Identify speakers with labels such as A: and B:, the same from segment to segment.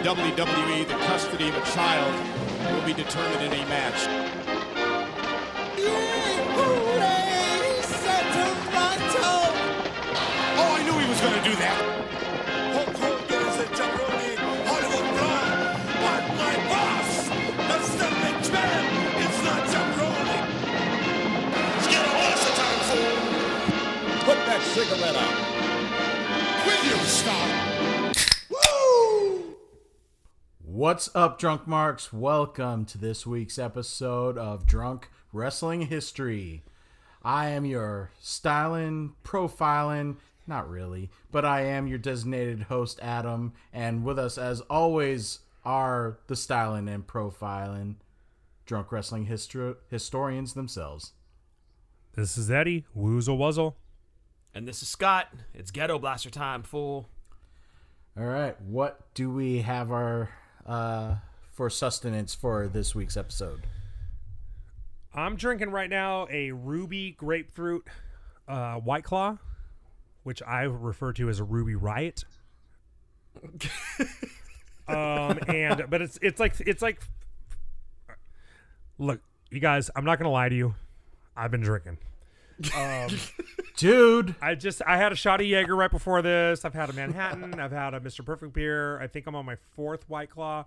A: WWE, the custody of a child will be determined in a match. Oh, I knew he was going to do that.
B: Hulk Hogan is a jabroni, Hollywood blonde, but my boss, Mr. McMahon, is not jabroni. Get a horse a time, fool.
C: Put that cigarette out.
B: Will you stop?
C: Woo!
D: What's up, Drunk Marks? Welcome to this week's episode of Drunk Wrestling History. I am your styling, profiling, not really, but I am your designated host, Adam, and with us, as always, are the styling and profiling drunk wrestling historians themselves.
E: This is Eddie, Woozle Wuzzle.
F: And this is Scott. It's Ghetto Blaster time, fool.
D: All right, what do we have for sustenance for this week's episode?
E: I'm drinking right now a Ruby Grapefruit White Claw, which I refer to as a Ruby Riot. But it's like look, you guys, I'm not gonna lie to you. I've been drinking.
D: Dude,
E: I had a shot of Jaeger right before this. I've had a Manhattan. I've had a Mr. Perfect beer. I think I'm on my fourth White Claw.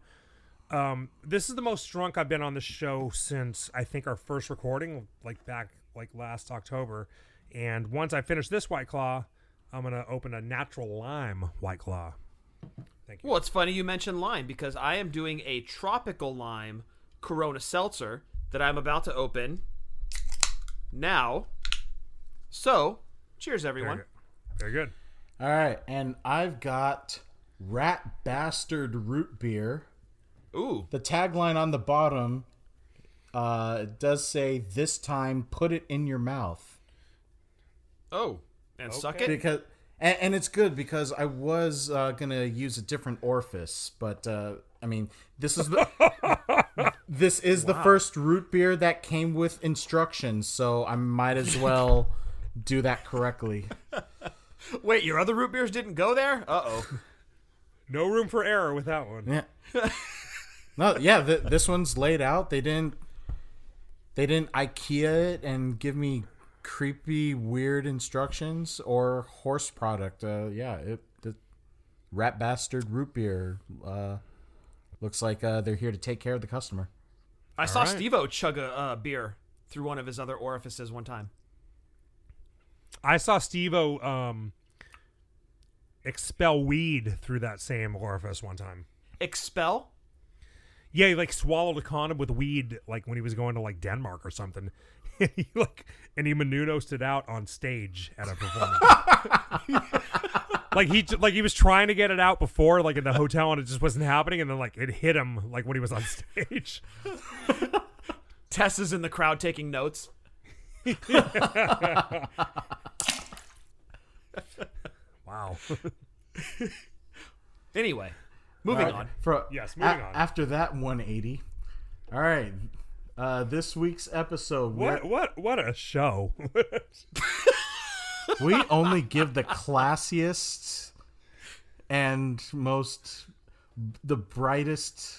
E: This is the most drunk I've been on the show since I think our first recording, back last October. And once I finish this White Claw, I'm gonna open a natural lime White Claw. Thank you.
F: Well, it's funny you mentioned lime because I am doing a tropical lime Corona seltzer that I'm about to open now. So, cheers, everyone.
E: Very good.
D: all right, and I've got Rat Bastard Root Beer.
F: Ooh.
D: The tagline on the bottom does say, "This time, put it in your mouth."
F: Oh. And suck
E: Okay.
F: it?
D: Because and it's good because I was gonna use a different orifice, but I mean, this is the the first root beer that came with instructions, so I might as well do that correctly.
F: Wait, your other root beers didn't go there? Uh-oh.
E: No room for error with that one.
D: Yeah. No, yeah, this one's laid out. They didn't IKEA it and give me creepy, weird instructions or horse product. The Rat Bastard Root Beer looks like they're here to take care of the customer.
F: I saw
E: right.
F: Steve-O chug a beer through one of his other orifices one time.
E: I saw Steve-O expel weed through that same orifice one time.
F: Expel?
E: Yeah, he swallowed a condom with weed when he was going to Denmark or something. he Menunosed it out on stage at a performance. he was trying to get it out before in the hotel and it just wasn't happening, and then it hit him when he was on stage.
F: Tess is in the crowd taking notes.
E: Wow.
F: Anyway, moving
D: Right,
F: on.
E: Yes, moving on.
D: After that 180. All right. This week's episode.
E: What a show.
D: We only give the classiest and the brightest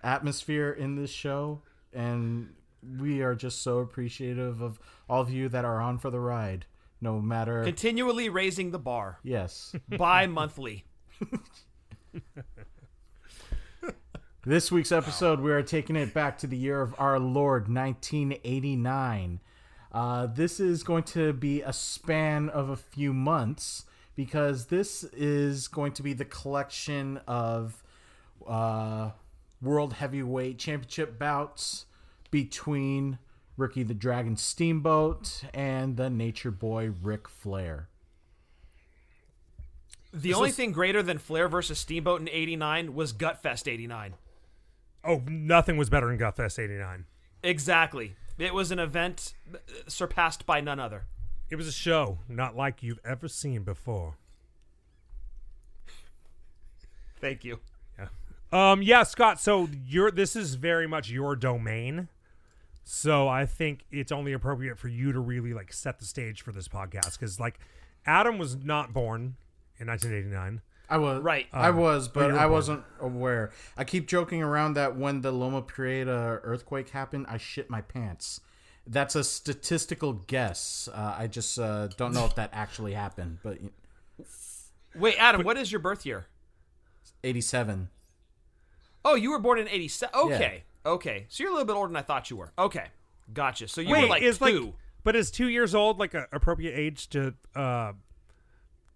D: atmosphere in this show, and we are just so appreciative of all of you that are on for the ride, no matter.
F: Continually raising the bar.
D: Yes.
F: Bi-monthly.
D: This week's episode, we are taking it back to the year of our Lord, 1989. This is going to be a span of a few months because this is going to be the collection of World Heavyweight Championship bouts between Ricky the Dragon Steamboat and the Nature Boy Ric Flair.
F: The only thing greater than Flair versus Steamboat in 89 was Gutfest 89.
E: Oh, nothing was better than Gutfest 89.
F: Exactly. It was an event surpassed by none other.
E: It was a show not like you've ever seen before.
F: Thank you.
E: Yeah, Scott, so this is very much your domain. So I think it's only appropriate for you to really set the stage for this podcast, because Adam was not born in 1989.
D: I was
F: Right.
D: I was, but
E: you were
D: I
E: born.
D: wasn't aware. I keep joking around that when the Loma Prieta earthquake happened, I shit my pants. That's a statistical guess. I just don't know if that actually happened, but
F: Wait, Adam, what is your birth year?
D: 87.
F: Oh, you were born in 87. Okay. Okay. So you're a little bit older than I thought you were. Okay. Gotcha. So you were like
E: is
F: 2.
E: but is 2 years old like an appropriate age to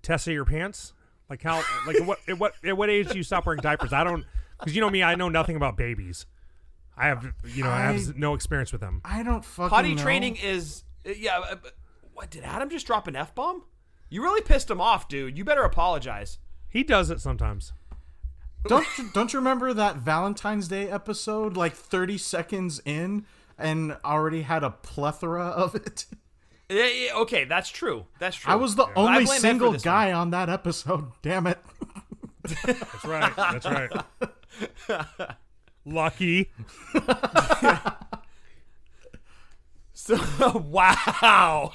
E: test your pants? Like how? Like at what age do you stop wearing diapers? I don't, because you know me, I know nothing about babies. I have no experience with them.
D: I don't fucking
F: Potty
D: know.
F: training is what did Adam just drop an F-bomb? You really pissed him off, dude. You better apologize.
E: He does it sometimes.
D: Don't you remember that Valentine's Day episode, like 30 seconds in, and already had a plethora of it?
F: Yeah, okay, that's true. That's true.
D: I was the
F: But I
D: only
F: blame Ed for
D: single
F: this
D: guy on that episode. Damn it.
E: That's right. That's right. Lucky.
F: So wow.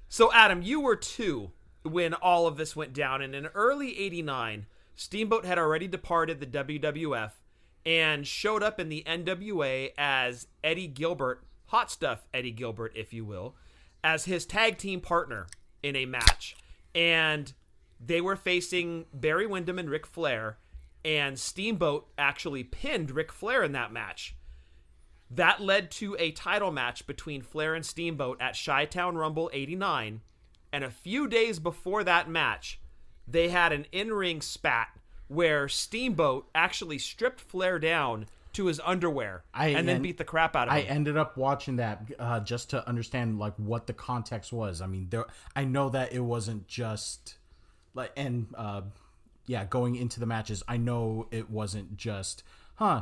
F: So Adam, you were 2 when all of this went down, and in early '89, Steamboat had already departed the WWF and showed up in the NWA as Eddie Gilbert, Hot Stuff Eddie Gilbert, if you will, as his tag team partner in a match. And they were facing Barry Windham and Ric Flair, and Steamboat actually pinned Ric Flair in that match. That led to a title match between Flair and Steamboat at Chi-Town Rumble '89, and a few days before that match, they had an in-ring spat where Steamboat actually stripped Flair down to his underwear and then beat the crap out of him.
D: I ended up watching that just to understand like what the context was. I mean, I know that it wasn't just like, and going into the matches, I know it wasn't just,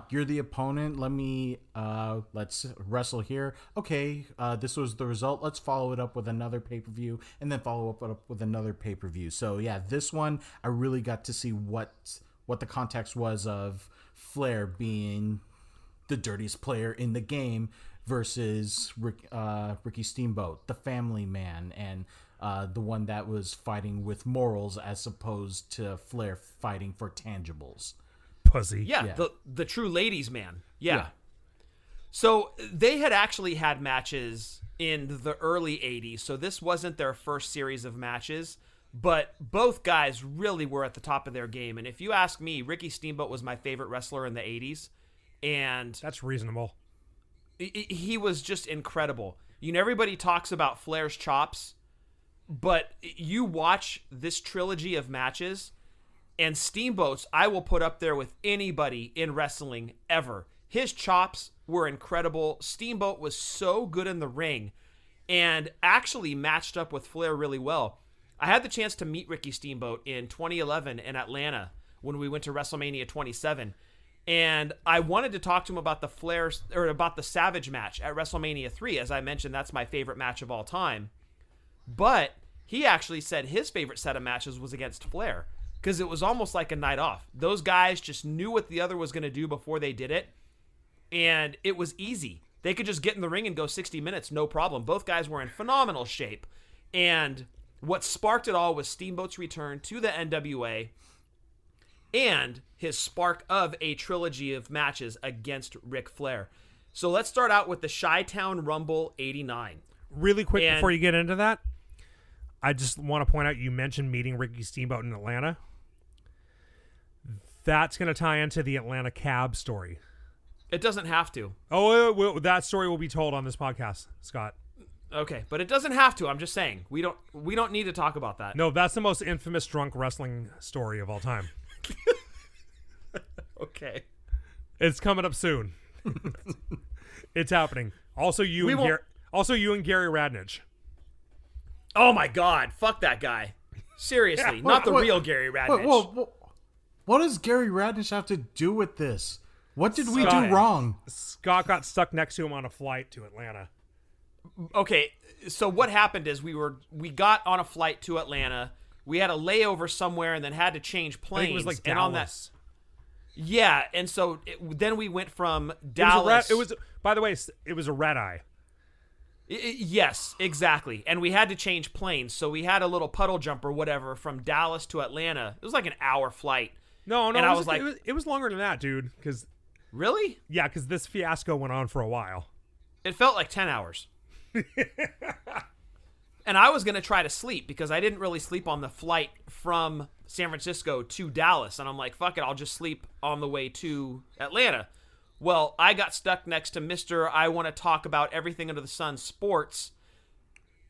D: you're the opponent. Let's wrestle here. Okay, this was the result. Let's follow it up with another pay-per-view, and then follow up with another pay-per-view. So yeah, this one I really got to see what the context was of Flair being the dirtiest player in the game versus Ricky Steamboat, the family man, and the one that was fighting with morals as opposed to Flair fighting for tangibles.
E: Pussy.
F: Yeah. The true ladies man. Yeah. So they had actually had matches in the early 80s, so this wasn't their first series of matches, but both guys really were at the top of their game. And if you ask me, Ricky Steamboat was my favorite wrestler in the 80s, and
E: That's reasonable.
F: he was just incredible. You know, everybody talks about Flair's chops, but you watch this trilogy of matches, and Steamboat's I will put up there with anybody in wrestling ever. His chops were incredible. Steamboat was so good in the ring and actually matched up with Flair really well. I had the chance to meet Ricky Steamboat in 2011 in Atlanta when we went to WrestleMania 27. And I wanted to talk to him about about the Savage match at WrestleMania 3. As I mentioned, that's my favorite match of all time. But he actually said his favorite set of matches was against Flair because it was almost like a night off. Those guys just knew what the other was going to do before they did it. And it was easy. They could just get in the ring and go 60 minutes, no problem. Both guys were in phenomenal shape. And what sparked it all was Steamboat's return to the NWA and his spark of a trilogy of matches against Ric Flair. So let's start out with the Chi-Town Rumble '89.
E: Really quick before you get into that, I just want to point out you mentioned meeting Ricky Steamboat in Atlanta. That's going to tie into the Atlanta cab story.
F: It doesn't have to.
E: Oh, that story will be told on this podcast, Scott.
F: Okay, but it doesn't have to. I'm just saying. We don't need to talk about that.
E: No, that's the most infamous drunk wrestling story of all time.
F: Okay.
E: It's coming up soon. It's happening. Also you and Gary Radnich.
F: Oh my God. Fuck that guy. Seriously. Not the real Gary Radnich.
D: What does Gary Radnich have to do with this? What did we do
E: Scott.
D: wrong?
E: Scott got stuck next to him on a flight to Atlanta.
F: Okay, so what happened is we got on a flight to Atlanta. We had a layover somewhere and then had to change planes.
E: I think it was like
F: and
E: Dallas.
F: on that, yeah, and so then we went from Dallas.
E: By the way, it was a red eye.
F: Yes, exactly. And we had to change planes, so we had a little puddle jump or whatever from Dallas to Atlanta. It was like an hour flight.
E: No,
F: And I was like,
E: it was longer than that, dude. Because
F: really?
E: because this fiasco went on for a while.
F: It felt like 10 hours. And I was going to try to sleep because I didn't really sleep on the flight from San Francisco to Dallas. And I'm like, fuck it, I'll just sleep on the way to Atlanta. Well, I got stuck next to Mr. I want to talk about everything under the sun sports,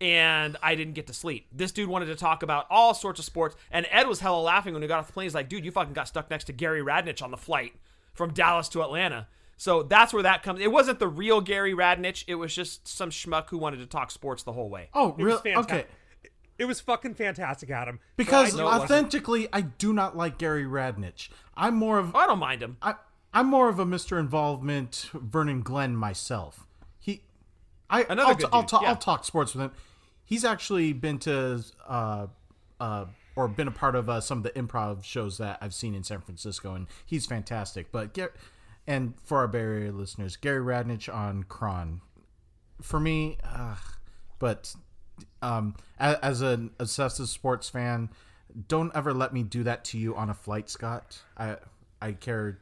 F: and I didn't get to sleep. This dude wanted to talk about all sorts of sports, and Ed was hella laughing when we got off the plane. He's like, dude, you fucking got stuck next to Gary Radnich on the flight from Dallas to Atlanta. So that's where that comes. It wasn't the real Gary Radnich. It was just some schmuck who wanted to talk sports the whole way.
D: Oh,
E: It was
D: really? Okay.
E: It was fucking fantastic, Adam.
D: Because
F: No, it wasn't.
D: authentically, I do not like Gary Radnich. I'm more of
F: I don't mind him.
D: I'm more of a Mr. Involvement Vernon Glenn myself.
F: Another
D: I'll,
F: good
D: I'll,
F: dude,
D: ta-
F: yeah.
D: I'll talk sports with him. He's actually been to or been a part of some of the improv shows that I've seen in San Francisco, and he's fantastic. But and for our Bay Area listeners, Gary Radnich on Kron, for me, but as an obsessive sports fan, don't ever let me do that to you on a flight, Scott. I care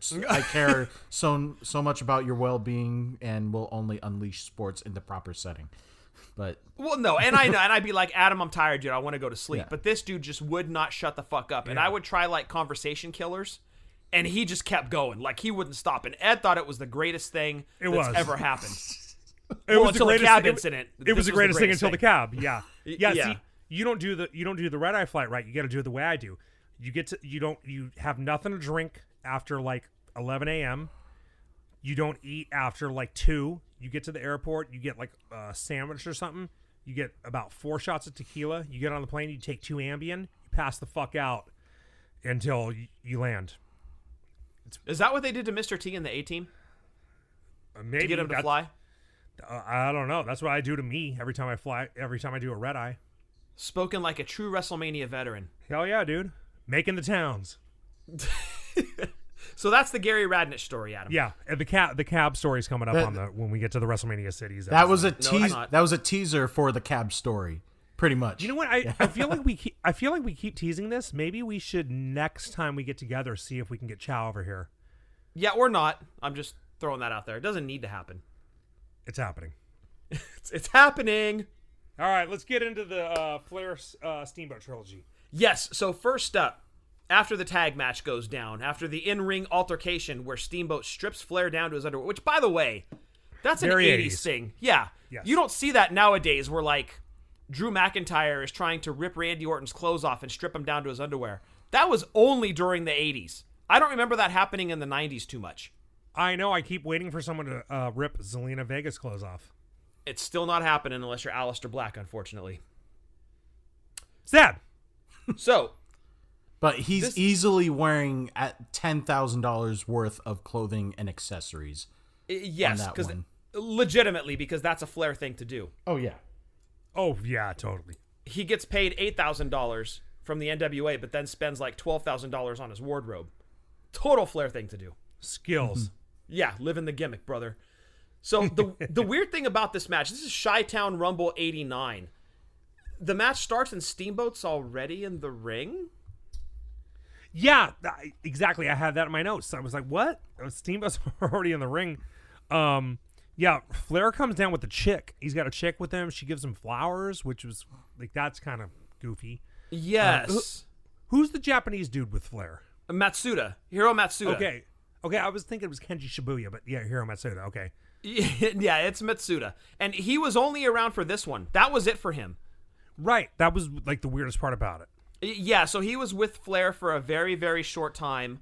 D: so much about your well-being, and will only unleash sports in the proper setting. But
F: Well, no, and I know, and I'd be like, Adam, I'm tired, dude. I want to go to sleep.
D: Yeah.
F: But this dude just would not shut the fuck up. And I would try like conversation killers, and he just kept going. Like he wouldn't stop. And Ed thought it was the greatest thing that's ever happened.
E: It was
F: until the
E: greatest
F: cab
E: thing-
F: incident.
E: It was
F: This
E: the greatest thing until the
F: thing.
E: cab. Yeah. Yeah.
F: Yeah.
E: See, you don't do the red eye flight right. You got to do it the way I do. You have nothing to drink after like 11 a.m. You don't eat after like 2. You get to the airport. You get like a sandwich or something. You get about 4 shots of tequila. You get on the plane. You take 2 Ambien. You pass the fuck out until you land.
F: Is that what they did to Mr. T in the A-Team?
E: Maybe
F: To get him to
E: that's-
F: fly?
E: I don't know. That's what I do to me every time I fly. Every time I do a red eye.
F: Spoken like a true WrestleMania veteran.
E: Hell yeah, dude. Making the towns.
F: So that's the Gary Radnich story, Adam.
E: Yeah, and the cab story's coming up
D: That-
E: when we get to the WrestleMania cities.
D: that was a
F: No, it's not.
D: that was a teaser for the cab story, pretty much.
E: You know what? I feel like we keep teasing this. Maybe we should next time we get together see if we can get Chow over here.
F: Yeah, or not. I'm just throwing that out there. It doesn't need to happen.
E: It's happening.
F: It's happening.
E: All right, let's get into the Flair Steamboat trilogy.
F: Yes, so first up, after the tag match goes down, after the in-ring altercation where Steamboat strips Flair down to his underwear, which, by the way, that's an
E: Very
F: 80s
E: 80s.
F: thing. Yeah.
E: Yes.
F: You don't see that nowadays where, like, Drew McIntyre is trying to rip Randy Orton's clothes off and strip him down to his underwear. That was only during the 80s. I don't remember that happening in the 90s too much.
E: I know. I keep waiting for someone to rip Zelina Vega's clothes off.
F: It's still not happening unless you're Aleister Black, unfortunately.
E: Sad.
F: So,
D: But he's
F: This-
D: easily wearing at $10,000 worth of clothing and accessories.
F: yes,
D: that
F: because
D: one.
F: legitimately, because that's a Flair thing to do.
D: Oh yeah.
E: Oh yeah, totally.
F: He gets paid $8,000 from the NWA, but then spends like $12,000 on his wardrobe. Total Flair thing to do.
E: Skills.
F: Yeah, living the gimmick, brother. So the weird thing about this match, this is Chi-Town Rumble 89. The match starts and Steamboat's already in the ring?
E: Yeah, exactly. I had that in my notes. I was like, "What? Steamboat's already in the ring." Yeah, Flair comes down with the chick. He's got a chick with him. She gives him flowers, which was like that's kind of goofy.
F: Yes.
E: Who's the Japanese dude with Flair?
F: Matsuda. Hiro Matsuda.
E: Okay, I was thinking it was Kenji Shibuya, but yeah, Hiro Matsuda. Okay,
F: Yeah, it's Matsuda. And he was only around for this one. That was it for him.
E: right. That was like the weirdest part about it.
F: Yeah, so he was with Flair for a very, very short time.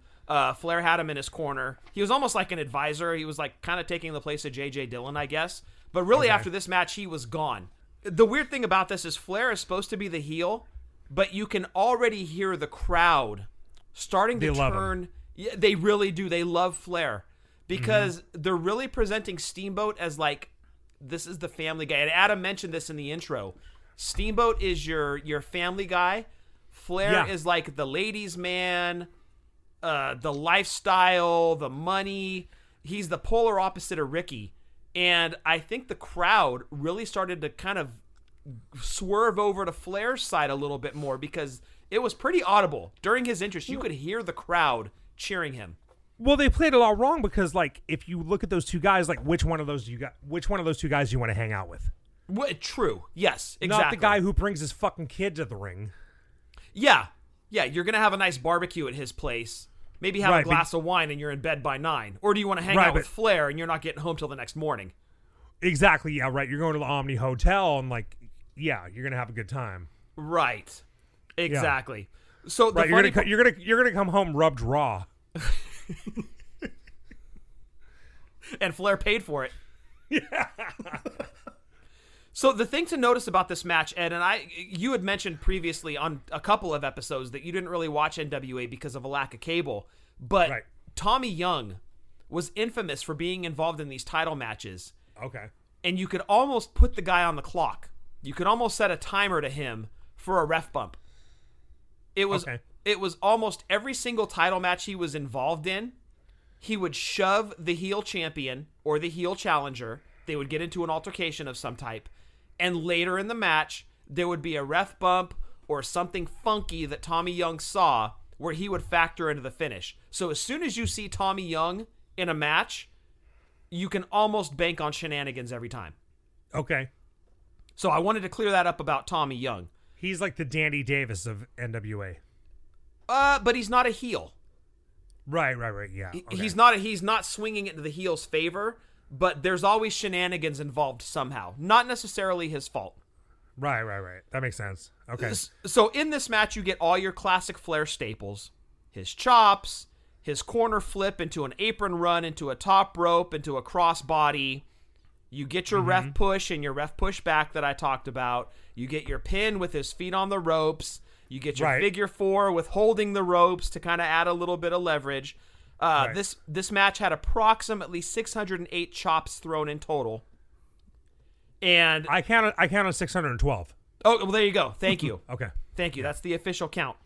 F: Flair had him in his corner. He was almost like an advisor. He was like kind of taking the place of J.J. Dillon, I guess. But really, after this match, he was gone. The weird thing about this is Flair is supposed to be the heel, but you can already hear the crowd starting to
E: They love him.
F: turn. Yeah, they really do. They love Flair because they're really presenting Steamboat as like, this is the family guy. And Adam mentioned this in the intro. Steamboat is your family guy. Flair
E: Yeah.
F: is like the ladies' man, the lifestyle, the money. He's the polar opposite of Ricky. And I think the crowd really started to kind of swerve over to Flair's side a little bit more because it was pretty audible. During his entrance, you could hear the crowd cheering him.
E: Well, they played it all wrong because, like, if you look at those two guys, like, which one of those two guys do you want to hang out with?
F: True. Yes, exactly.
E: Not the guy who brings his fucking kid to the ring.
F: Yeah. Yeah, you're going to have a nice barbecue at his place. Maybe have a
E: Right,
F: glass of wine and you're in bed by 9. Or do you want to hang out with Flair and you're not getting home till the next morning?
E: Exactly, yeah, right. You're going to the Omni Hotel and, like, yeah, you're going to have a good time.
F: Right. Exactly. Yeah. So the
E: right, you're gonna come home rubbed raw.
F: And Flair paid for it. Yeah. So the thing to notice about this match, Ed, and you had mentioned previously on a couple of episodes that you didn't really watch NWA because of a lack of cable, but Tommy Young was infamous for being involved in these title matches.
E: Okay.
F: And you could almost put the guy on the clock. You could almost set a timer to him for a ref bump. It was almost every single title match he was involved in, he would shove the heel champion or the heel challenger. They would get into an altercation of some type. And later in the match, there would be a ref bump or something funky that Tommy Young saw where he would factor into the finish. So as soon as you see Tommy Young in a match, you can almost bank on shenanigans every time.
E: Okay.
F: So I wanted to clear that up about Tommy Young.
E: He's like the Danny Davis of NWA.
F: But he's not a heel.
E: Right, yeah. Okay.
F: He's not swinging it into the heel's favor, but there's always shenanigans involved somehow. Not necessarily his fault.
E: Right. That makes sense. Okay.
F: So in this match, you get all your classic Flair staples. His chops, his corner flip into an apron run, into a top rope, into a crossbody. You get your ref push and your ref push back that I talked about. You get your pin with his feet on the ropes. You get your figure 4 with holding the ropes to kind of add a little bit of leverage. This match had approximately 608 chops thrown in total. And
E: I counted 612.
F: Oh, well, there you go. Thank you.
E: Okay.
F: Thank you. That's the official count.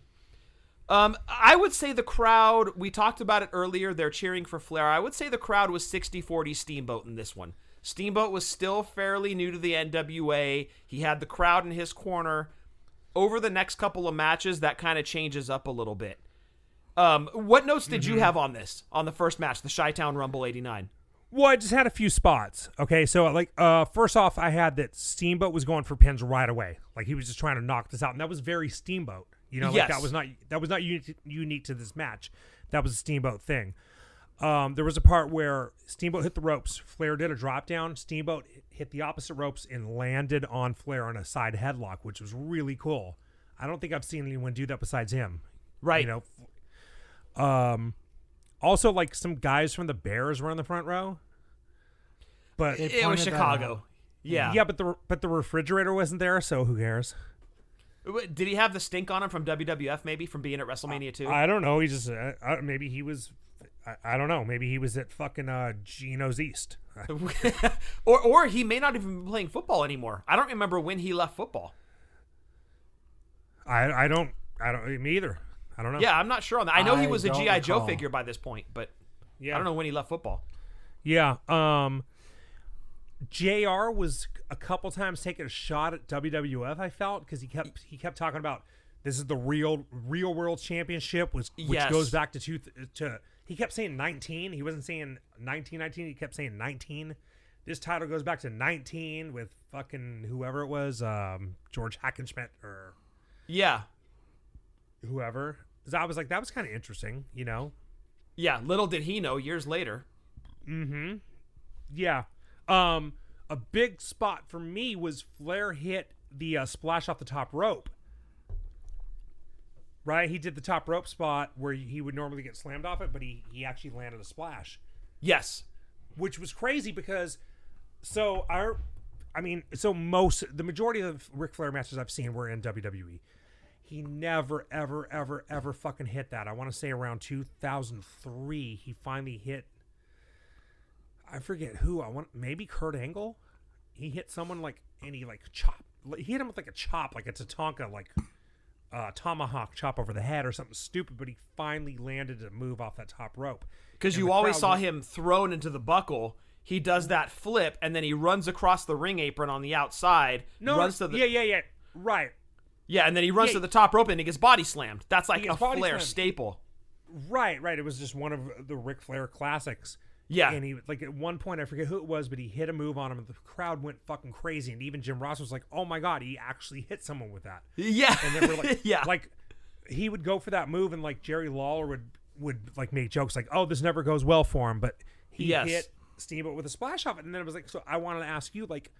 F: I would say the crowd, we talked about it earlier, they're cheering for Flair. I would say the crowd was 60-40 Steamboat in this one. Steamboat was still fairly new to the NWA. He had the crowd in his corner. Over the next couple of matches, that kind of changes up a little bit. What notes did you have on this, on the first match, the Chi-Town Rumble 89?
E: Well, I just had a few spots. Okay, so like first off, I had that Steamboat was going for pins right away. Like he was just trying to knock this out, and that was very Steamboat. You know, like
F: yes.
E: that was not unique to this match. That was a Steamboat thing. There was a part where Steamboat hit the ropes. Flair did a drop down. Steamboat hit the opposite ropes and landed on Flair on a side headlock, which was really cool. I don't think I've seen anyone do that besides him.
F: Right.
E: You know. Also, like some guys from the Bears were in the front row. But
F: it was Chicago. Yeah.
E: Yeah, but the refrigerator wasn't there, so who cares?
F: Did he have the stink on him from WWF, maybe, from being at WrestleMania 2?
E: I don't know. He just maybe he was. I don't know. Maybe he was at fucking Geno's East.
F: or he may not even be playing football anymore. I don't remember when he left football.
E: I don't. Me either. I don't know.
F: Yeah, I'm not sure on that. I know he was a G.I. Joe figure by this point, but I don't know when he left football.
E: Yeah. JR was a couple times taking a shot at WWF, I felt, because he kept talking about this is the real world championship, which goes back to he kept saying 19. He wasn't saying 1919. He kept saying 19. This title goes back to 19 with fucking whoever it was, George Hackenschmidt or whoever. So I was like, that was kind of interesting, you know?
F: Yeah, little did he know years later.
E: Mm-hmm. Yeah. A big spot for me was Flair hit the splash off the top rope. Right? He did the top rope spot where he would normally get slammed off it, but he actually landed a splash.
F: Yes.
E: Which was crazy because the majority of Ric Flair matches I've seen were in WWE. He never, ever, ever, ever fucking hit that. I want to say around 2003, he finally hit, I forget who. Maybe Kurt Angle. He hit someone and he he hit him with like a chop, like a Tatanka, like tomahawk chop over the head or something stupid. But he finally landed a move off that top rope.
F: Because you always saw him thrown into the buckle. he does that flip, and then he runs across the ring apron on the outside. Runs to the,
E: yeah. Right.
F: Yeah, and then he runs to the top rope and he gets body slammed. That's like a Flair staple.
E: Right. It was just one of the Ric Flair classics.
F: Yeah.
E: And he, like, at one point, I forget who it was, but he hit a move on him, and the crowd went fucking crazy. And even Jim Ross was like, oh my God, he actually hit someone with that.
F: Yeah.
E: And then we're like,
F: yeah.
E: Like, he would go for that move, and like Jerry Lawler would like make jokes like, oh, this never goes well for him. But he hit Steamboat with a splash off it. And then it was like, so I wanted to ask you, like,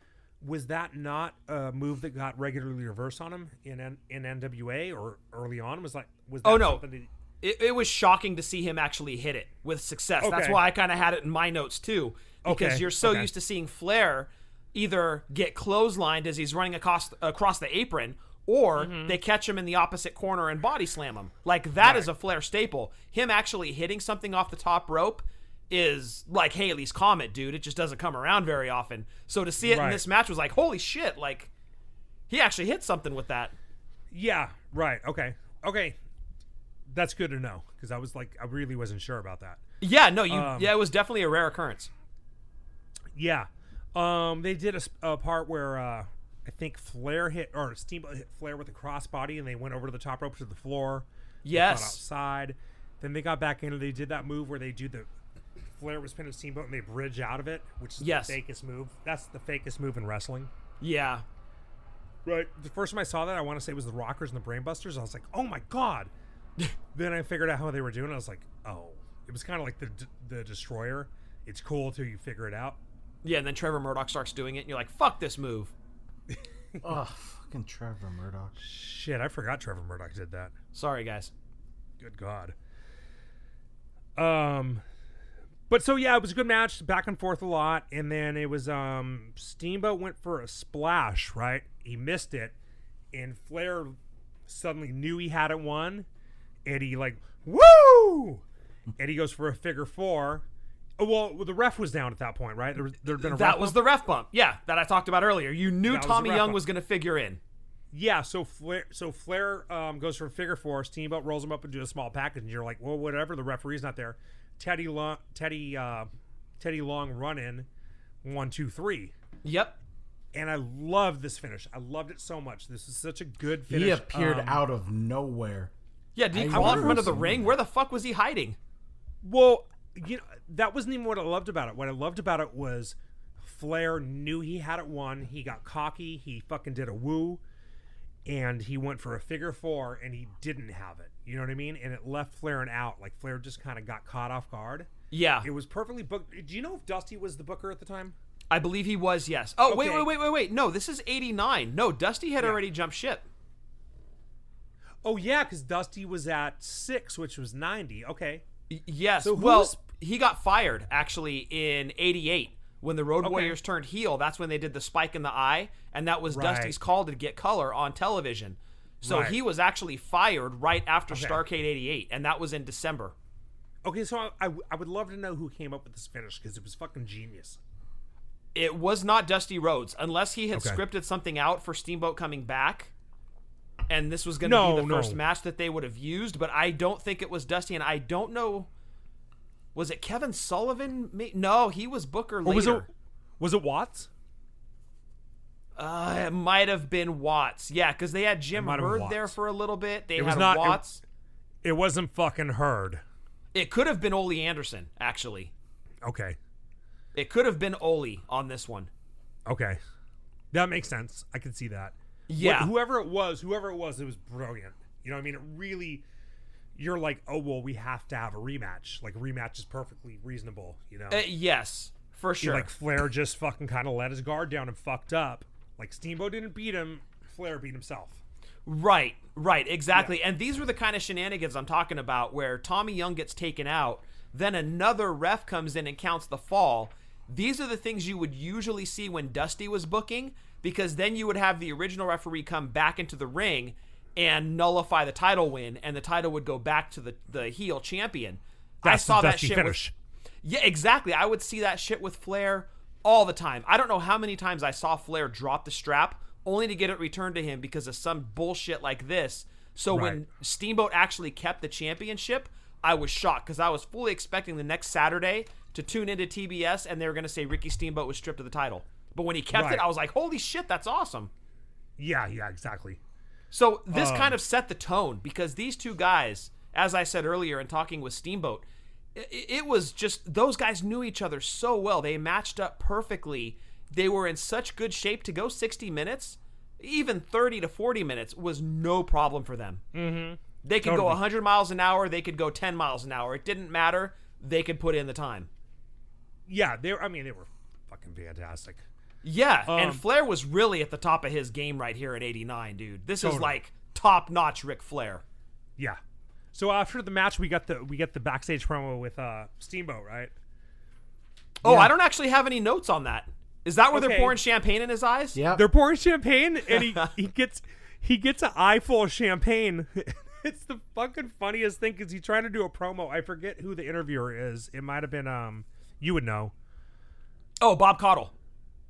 E: was that not a move that got regularly reversed on him in NWA or early on? Was that
F: oh, no.
E: something that
F: It was shocking to see him actually hit it with success.
E: Okay.
F: That's why I kind of had it in my notes too, because you're so used to seeing Flair either get clotheslined as he's running across the apron, or they catch him in the opposite corner and body slam him. Like, that is a Flair staple. Him actually hitting something off the top rope is like Haley's Comet, dude. It just doesn't come around very often. So to see it in this match was like, holy shit, like, he actually hit something with that.
E: Yeah, right. Okay. That's good to know, because I was like, I really wasn't sure about that.
F: Yeah, no, it was definitely a rare occurrence.
E: Yeah. They did a part where I think Steamboat hit Flair with a crossbody, and they went over to the top rope to the floor.
F: Yes.
E: Outside. Then they got back in, and they did that move where they do Flair was pinning Steamboat, and they bridge out of it, which is the fakest move. That's the fakest move in wrestling.
F: Yeah.
E: Right. The first time I saw that, I want to say it was the Rockers and the Brainbusters. I was like, oh my God. Then I figured out how they were doing it. I was like, oh. It was kind of like the Destroyer. It's cool till you figure it out.
F: Yeah, and then Trevor Murdoch starts doing it, and you're like, fuck this move.
D: Oh, fucking Trevor Murdoch.
E: Shit, I forgot Trevor Murdoch did that.
F: Sorry, guys.
E: Good God. But so, yeah, it was a good match, back and forth a lot. And then it was Steamboat went for a splash, right? He missed it. And Flair suddenly knew he had it won. And he like, woo! And he goes for a figure four. Oh, well, the ref was down at that point, right? There'd been a
F: that
E: ref
F: was
E: bump?
F: the ref bump. Yeah, that I talked about earlier. You knew
E: That was
F: Tommy
E: the ref
F: Young
E: bump.
F: was going to figure in.
E: Yeah, so Flair goes for a figure four. Steamboat rolls him up into a small package, and you're like, well, whatever. The referee's not there. Teddy Long run in, 1, 2, 3.
F: Yep.
E: And I love this finish. I loved it so much. This is such a good finish.
D: He appeared out of nowhere.
F: Yeah, did he fall out from under the ring? Where the fuck was he hiding?
E: Well, you know, that wasn't even what I loved about it. What I loved about it was Flair knew he had it won. He got cocky. He fucking did a woo. And he went for a figure four, and he didn't have it. You know what I mean? And it left Flair out. Like, Flair just kind of got caught off guard.
F: Yeah.
E: It was perfectly booked. Do you know if Dusty was the booker at the time?
F: I believe he was, yes. Oh,
E: Okay.
F: wait. No, this is 89. No, Dusty had already jumped ship.
E: Oh, yeah, because Dusty was at 6, which was 90. Okay.
F: Yes.
E: So
F: well,
E: who's-
F: he got fired, actually, in 88. When the Road Warriors turned heel, that's when they did the spike in the eye, and that was
E: Right.
F: Dusty's call to get color on television. So
E: Right.
F: he was actually fired right after Starrcade 88, and that was in December.
E: Okay, so I would love to know who came up with this finish, because it was fucking genius.
F: It was not Dusty Rhodes, unless he had
E: Okay.
F: scripted something out for Steamboat coming back, and this was going to be the first match that they would have used, but I don't think it was Dusty, and I don't know... Was it Kevin Sullivan? No, he was Booker later.
E: Was it Watts?
F: It might have been Watts. Yeah, because they had Jim
E: might have been
F: Herd there
E: Watts.
F: for a little bit. They
E: It was
F: had
E: not-
F: Watts.
E: It wasn't fucking Herd.
F: It could have been Ole Anderson, actually.
E: Okay.
F: It could have been Ole on this one.
E: Okay. That makes sense. I can see that.
F: Yeah.
E: Whoever it was, it was brilliant. You know what I mean? It really... You're like, oh, well, we have to have a rematch. Like, a rematch is perfectly reasonable, you know?
F: Yes, for sure.
E: Like, Flair just fucking kind of let his guard down and fucked up. Like, Steamboat didn't beat him. Flair beat himself.
F: Right, exactly. And these were the kind of shenanigans I'm talking about, where Tommy Young gets taken out, then another ref comes in and counts the fall. These are the things you would usually see when Dusty was booking, because then you would have the original referee come back into the ring and nullify the title win, and the title would go back to the heel champion.
E: That's
F: I saw
E: the
F: that
E: Dusty
F: shit
E: finish.
F: Yeah, exactly. I would see that shit with Flair all the time. I don't know how many times I saw Flair drop the strap only to get it returned to him because of some bullshit like this. So when Steamboat actually kept the championship, I was shocked, because I was fully expecting the next Saturday to tune into TBS and they were going to say Ricky Steamboat was stripped of the title. But when he kept it, I was like, holy shit, that's awesome.
E: Yeah, exactly.
F: So this kind of set the tone because these two guys, as I said earlier in talking with Steamboat, it was just those guys knew each other so well. They matched up perfectly. They were in such good shape to go 60 minutes. Even 30 to 40 minutes was no problem for them. Mm-hmm. They could go 100 miles an hour. They could go 10 miles an hour. It didn't matter. They could put in the time.
E: Yeah, they were fucking fantastic.
F: Yeah, and Flair was really at the top of his game right here at 89, dude. This is like top-notch Ric Flair.
E: Yeah. So after the match, we get the backstage promo with Steamboat, right?
F: Oh, I don't actually have any notes on that. Is that where they're pouring champagne in his eyes?
D: Yeah.
E: They're pouring champagne, and he gets an eye full of champagne. It's the fucking funniest thing because he's trying to do a promo. I forget who the interviewer is. It might have been you would know.
F: Oh, Bob Caudle.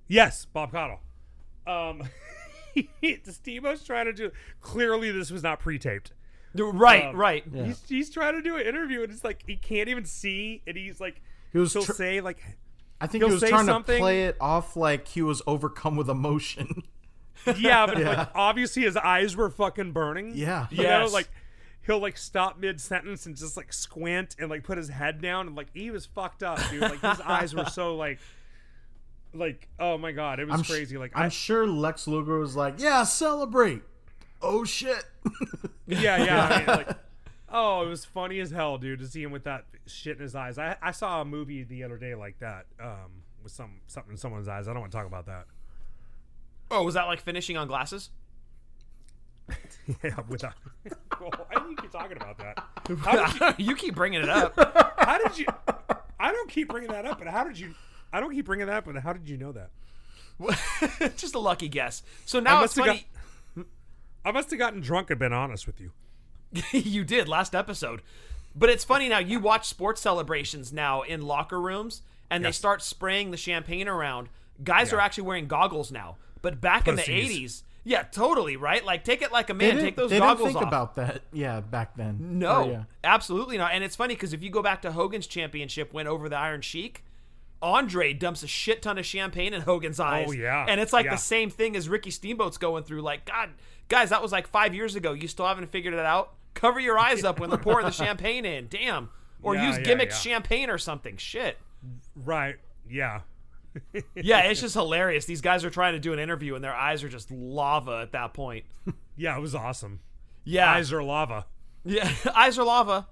E: Yes, Bob Caudle. Steamboat's trying to do. Clearly, this was not pre-taped.
F: Right.
D: Yeah.
E: He's trying to do an interview, and it's like he can't even see, and he's like
D: He'll
E: say like.
D: I think he was
E: say
D: trying
E: something.
D: to play it off like he was overcome with emotion.
E: Yeah, but like obviously his eyes were fucking burning.
D: Yeah.
E: You
F: Yes.
E: know, like he'll like stop mid sentence and just like squint and like put his head down and like he was fucked up, dude. Like his eyes were so like oh my god, it was crazy. Like
D: I'm sure Lex Luger was like, "Yeah, celebrate." Oh shit.
E: yeah. I mean, like, oh, it was funny as hell, dude, to see him with that shit in his eyes. I saw a movie the other day like that, with something in someone's eyes. I don't want to talk about that.
F: Oh, was that like finishing on glasses?
E: Yeah, without. Well, why do you keep talking about that?
F: You keep bringing it up.
E: How did you? I don't keep bringing that up, but how did you? I don't keep bringing that up, but how did you know that?
F: Just a lucky guess. So now it's funny.
E: I must have gotten drunk and been honest with you.
F: You did last episode. But it's funny now, you watch sports celebrations now in locker rooms, and they start spraying the champagne around. Guys are actually wearing goggles now. But back in the 80s, yeah, totally, right? Like, take it like a man. Take those goggles off.
D: They didn't think about that, back then.
F: No, absolutely not. And it's funny because if you go back to Hogan's championship win over the Iron Sheik, Andre dumps a shit ton of champagne in Hogan's eyes.
E: Oh, yeah.
F: And it's like the same thing as Ricky Steamboat's going through. Like, God, guys, that was like 5 years ago. You still haven't figured it out? Cover your eyes up when they're pouring the champagne in. Damn. Or use gimmick champagne or something. Shit.
E: Right. Yeah.
F: Yeah, it's just hilarious. These guys are trying to do an interview and their eyes are just lava at that point.
E: Yeah, it was awesome.
F: Yeah.
E: Eyes are lava.
F: Yeah, eyes are lava.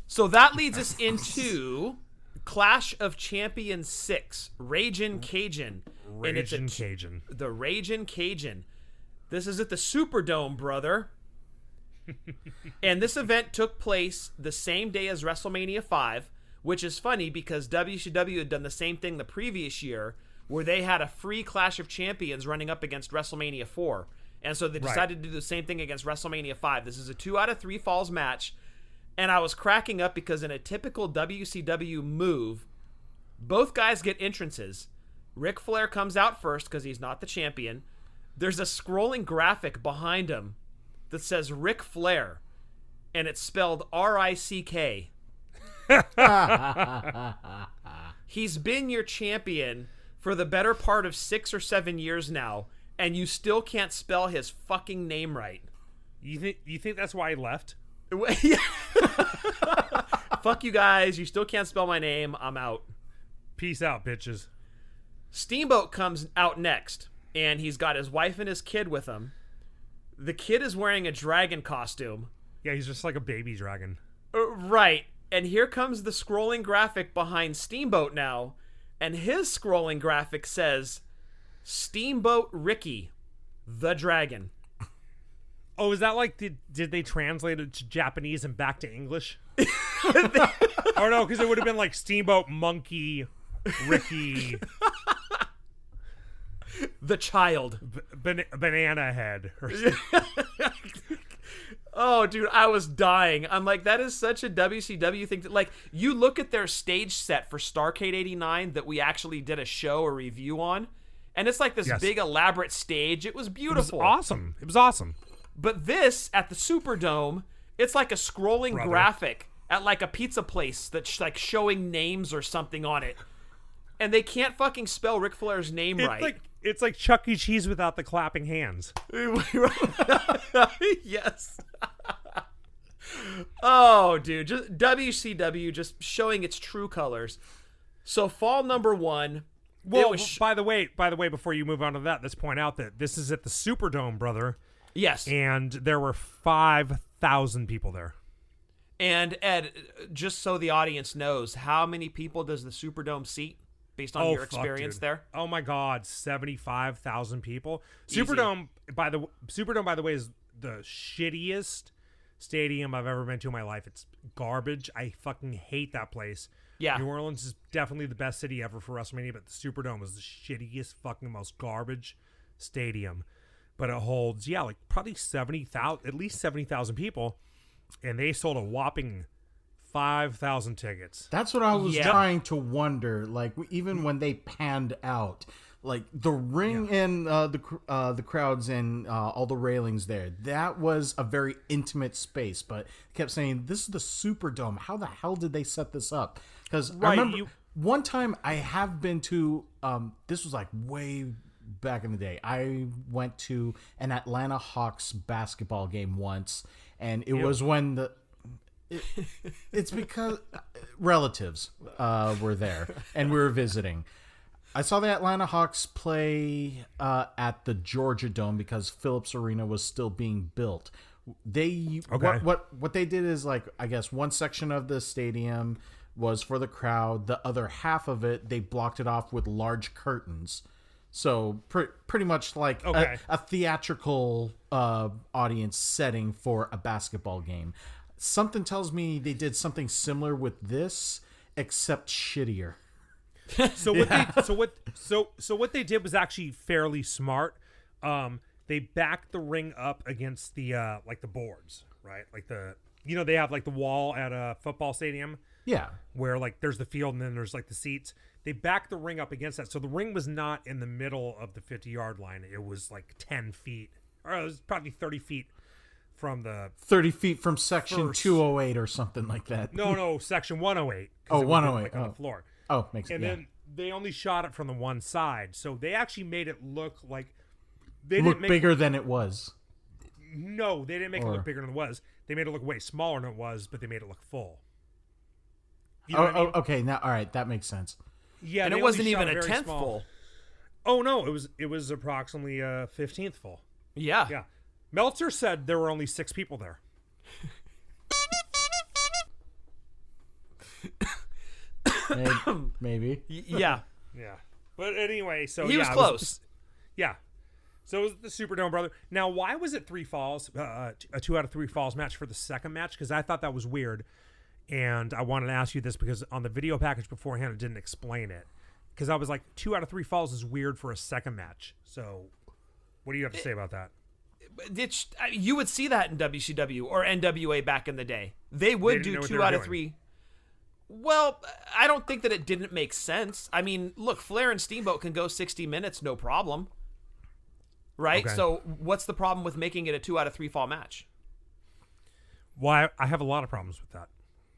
F: So that leads us into Clash of Champions 6, Ragin' Cajun.
E: Ragin' Cajun.
F: The Ragin' Cajun. This is at the Superdome, brother. And this event took place the same day as WrestleMania 5, which is funny because WCW had done the same thing the previous year where they had a free Clash of Champions running up against WrestleMania 4. And so they decided to do the same thing against WrestleMania 5. This is a 2 out of 3 falls match. And I was cracking up because in a typical WCW move, both guys get entrances. Ric Flair comes out first because he's not the champion. There's a scrolling graphic behind him that says Ric Flair, and it's spelled R-I-C-K. He's been your champion for the better part of 6 or 7 years now, and you still can't spell his fucking name right.
E: You think that's why he left?
F: Fuck you guys. You still can't spell my name. I'm out.
E: Peace out, bitches.
F: Steamboat comes out next, and he's got his wife and his kid with him. The kid is wearing a dragon costume.
E: Yeah, he's just like a baby dragon.
F: Right. And here comes the scrolling graphic behind Steamboat now, and his scrolling graphic says, Steamboat Ricky, the dragon.
E: Oh, is that like, did they translate it to Japanese and back to English? Or no, because it would have been like Steamboat Monkey Ricky.
F: The child.
E: Banana Head. Or something.
F: Oh, dude, I was dying. I'm like, that is such a WCW thing. Like, you look at their stage set for Starrcade 89 that we actually did a show or review on, and it's like this big elaborate stage. It was beautiful.
E: It was awesome.
F: But this, at the Superdome, it's like a scrolling graphic, at like a pizza place that's like showing names or something on it, and they can't fucking spell Ric Flair's name right.
E: It's like Chuck E. Cheese without the clapping hands.
F: Yes. Oh, dude, just WCW just showing its true colors. So fall number 1.
E: Well, by the way, before you move on to that, let's point out that this is at the Superdome, brother.
F: Yes.
E: And there were 5,000 people there.
F: And Ed, just so the audience knows, how many people does the Superdome seat based on your experience there?
E: Oh my God, 75,000 people.
F: Easy.
E: Superdome, by the way, is the shittiest stadium I've ever been to in my life. It's garbage. I fucking hate that place.
F: Yeah.
E: New Orleans is definitely the best city ever for WrestleMania, but the Superdome was the shittiest, fucking most garbage stadium. But it holds, like probably 70,000, at least 70,000 people, and they sold a whopping 5,000 tickets.
D: That's what I was trying to wonder. Like, even when they panned out, like the ring and the crowds and all the railings there, that was a very intimate space. But I kept saying, this is the Superdome. How the hell did they set this up? Because I remember one time I have been to, this was like way back in the day. I went to an Atlanta Hawks basketball game once, and it was when it's because relatives were there and we were visiting. I saw the Atlanta Hawks play at the Georgia Dome because Phillips Arena was still being built. What they did is, like, I guess one section of the stadium was for the crowd. The other half of it, they blocked it off with large curtains. So pretty much like a theatrical audience setting for a basketball game. Something tells me they did something similar with this, except shittier.
E: So what they did was actually fairly smart. They backed the ring up against the like the boards, right? Like they have like the wall at a football stadium.
D: Yeah.
E: Where like there's the field and then there's like the seats. They backed the ring up against that. So the ring was not in the middle of the 50-yard line. It was like 10 feet. Or it was probably 30 feet from the
D: 30 feet from section 208 or something like that.
E: No, section 108.
D: Oh, 108.
E: Like on the floor.
D: Oh, makes sense.
E: And then they only shot it from the one side. So they actually made it look like
D: bigger than it was.
E: No, they didn't make it look bigger than it was. They made it look way smaller than it was, but they made it look full. You know what I mean?
D: Okay. Now, all right, that makes sense.
E: Yeah,
F: and it wasn't even a 10th full.
E: Oh no, it was approximately a 15th full.
F: Yeah.
E: Yeah. Meltzer said there were only 6 people there.
D: Maybe.
F: Yeah.
E: Yeah. But anyway, so
F: he was close.
E: So it was the Superdome, brother. Now, why was it 3 falls, a 2 out of 3 falls match for the second match? Because I thought that was weird. And I wanted to ask you this because on the video package beforehand, it didn't explain it. Because I was like, 2 out of 3 falls is weird for a second match. So what do you have to say about that?
F: You would see that in WCW or NWA back in the day. They would do 2 out of 3. Well, I don't think that it didn't make sense. I mean, look, Flair and Steamboat can go 60 minutes, no problem. Right?
E: Okay.
F: So what's the problem with making it a 2 out of 3 fall match?
E: Well, I have a lot of problems with that.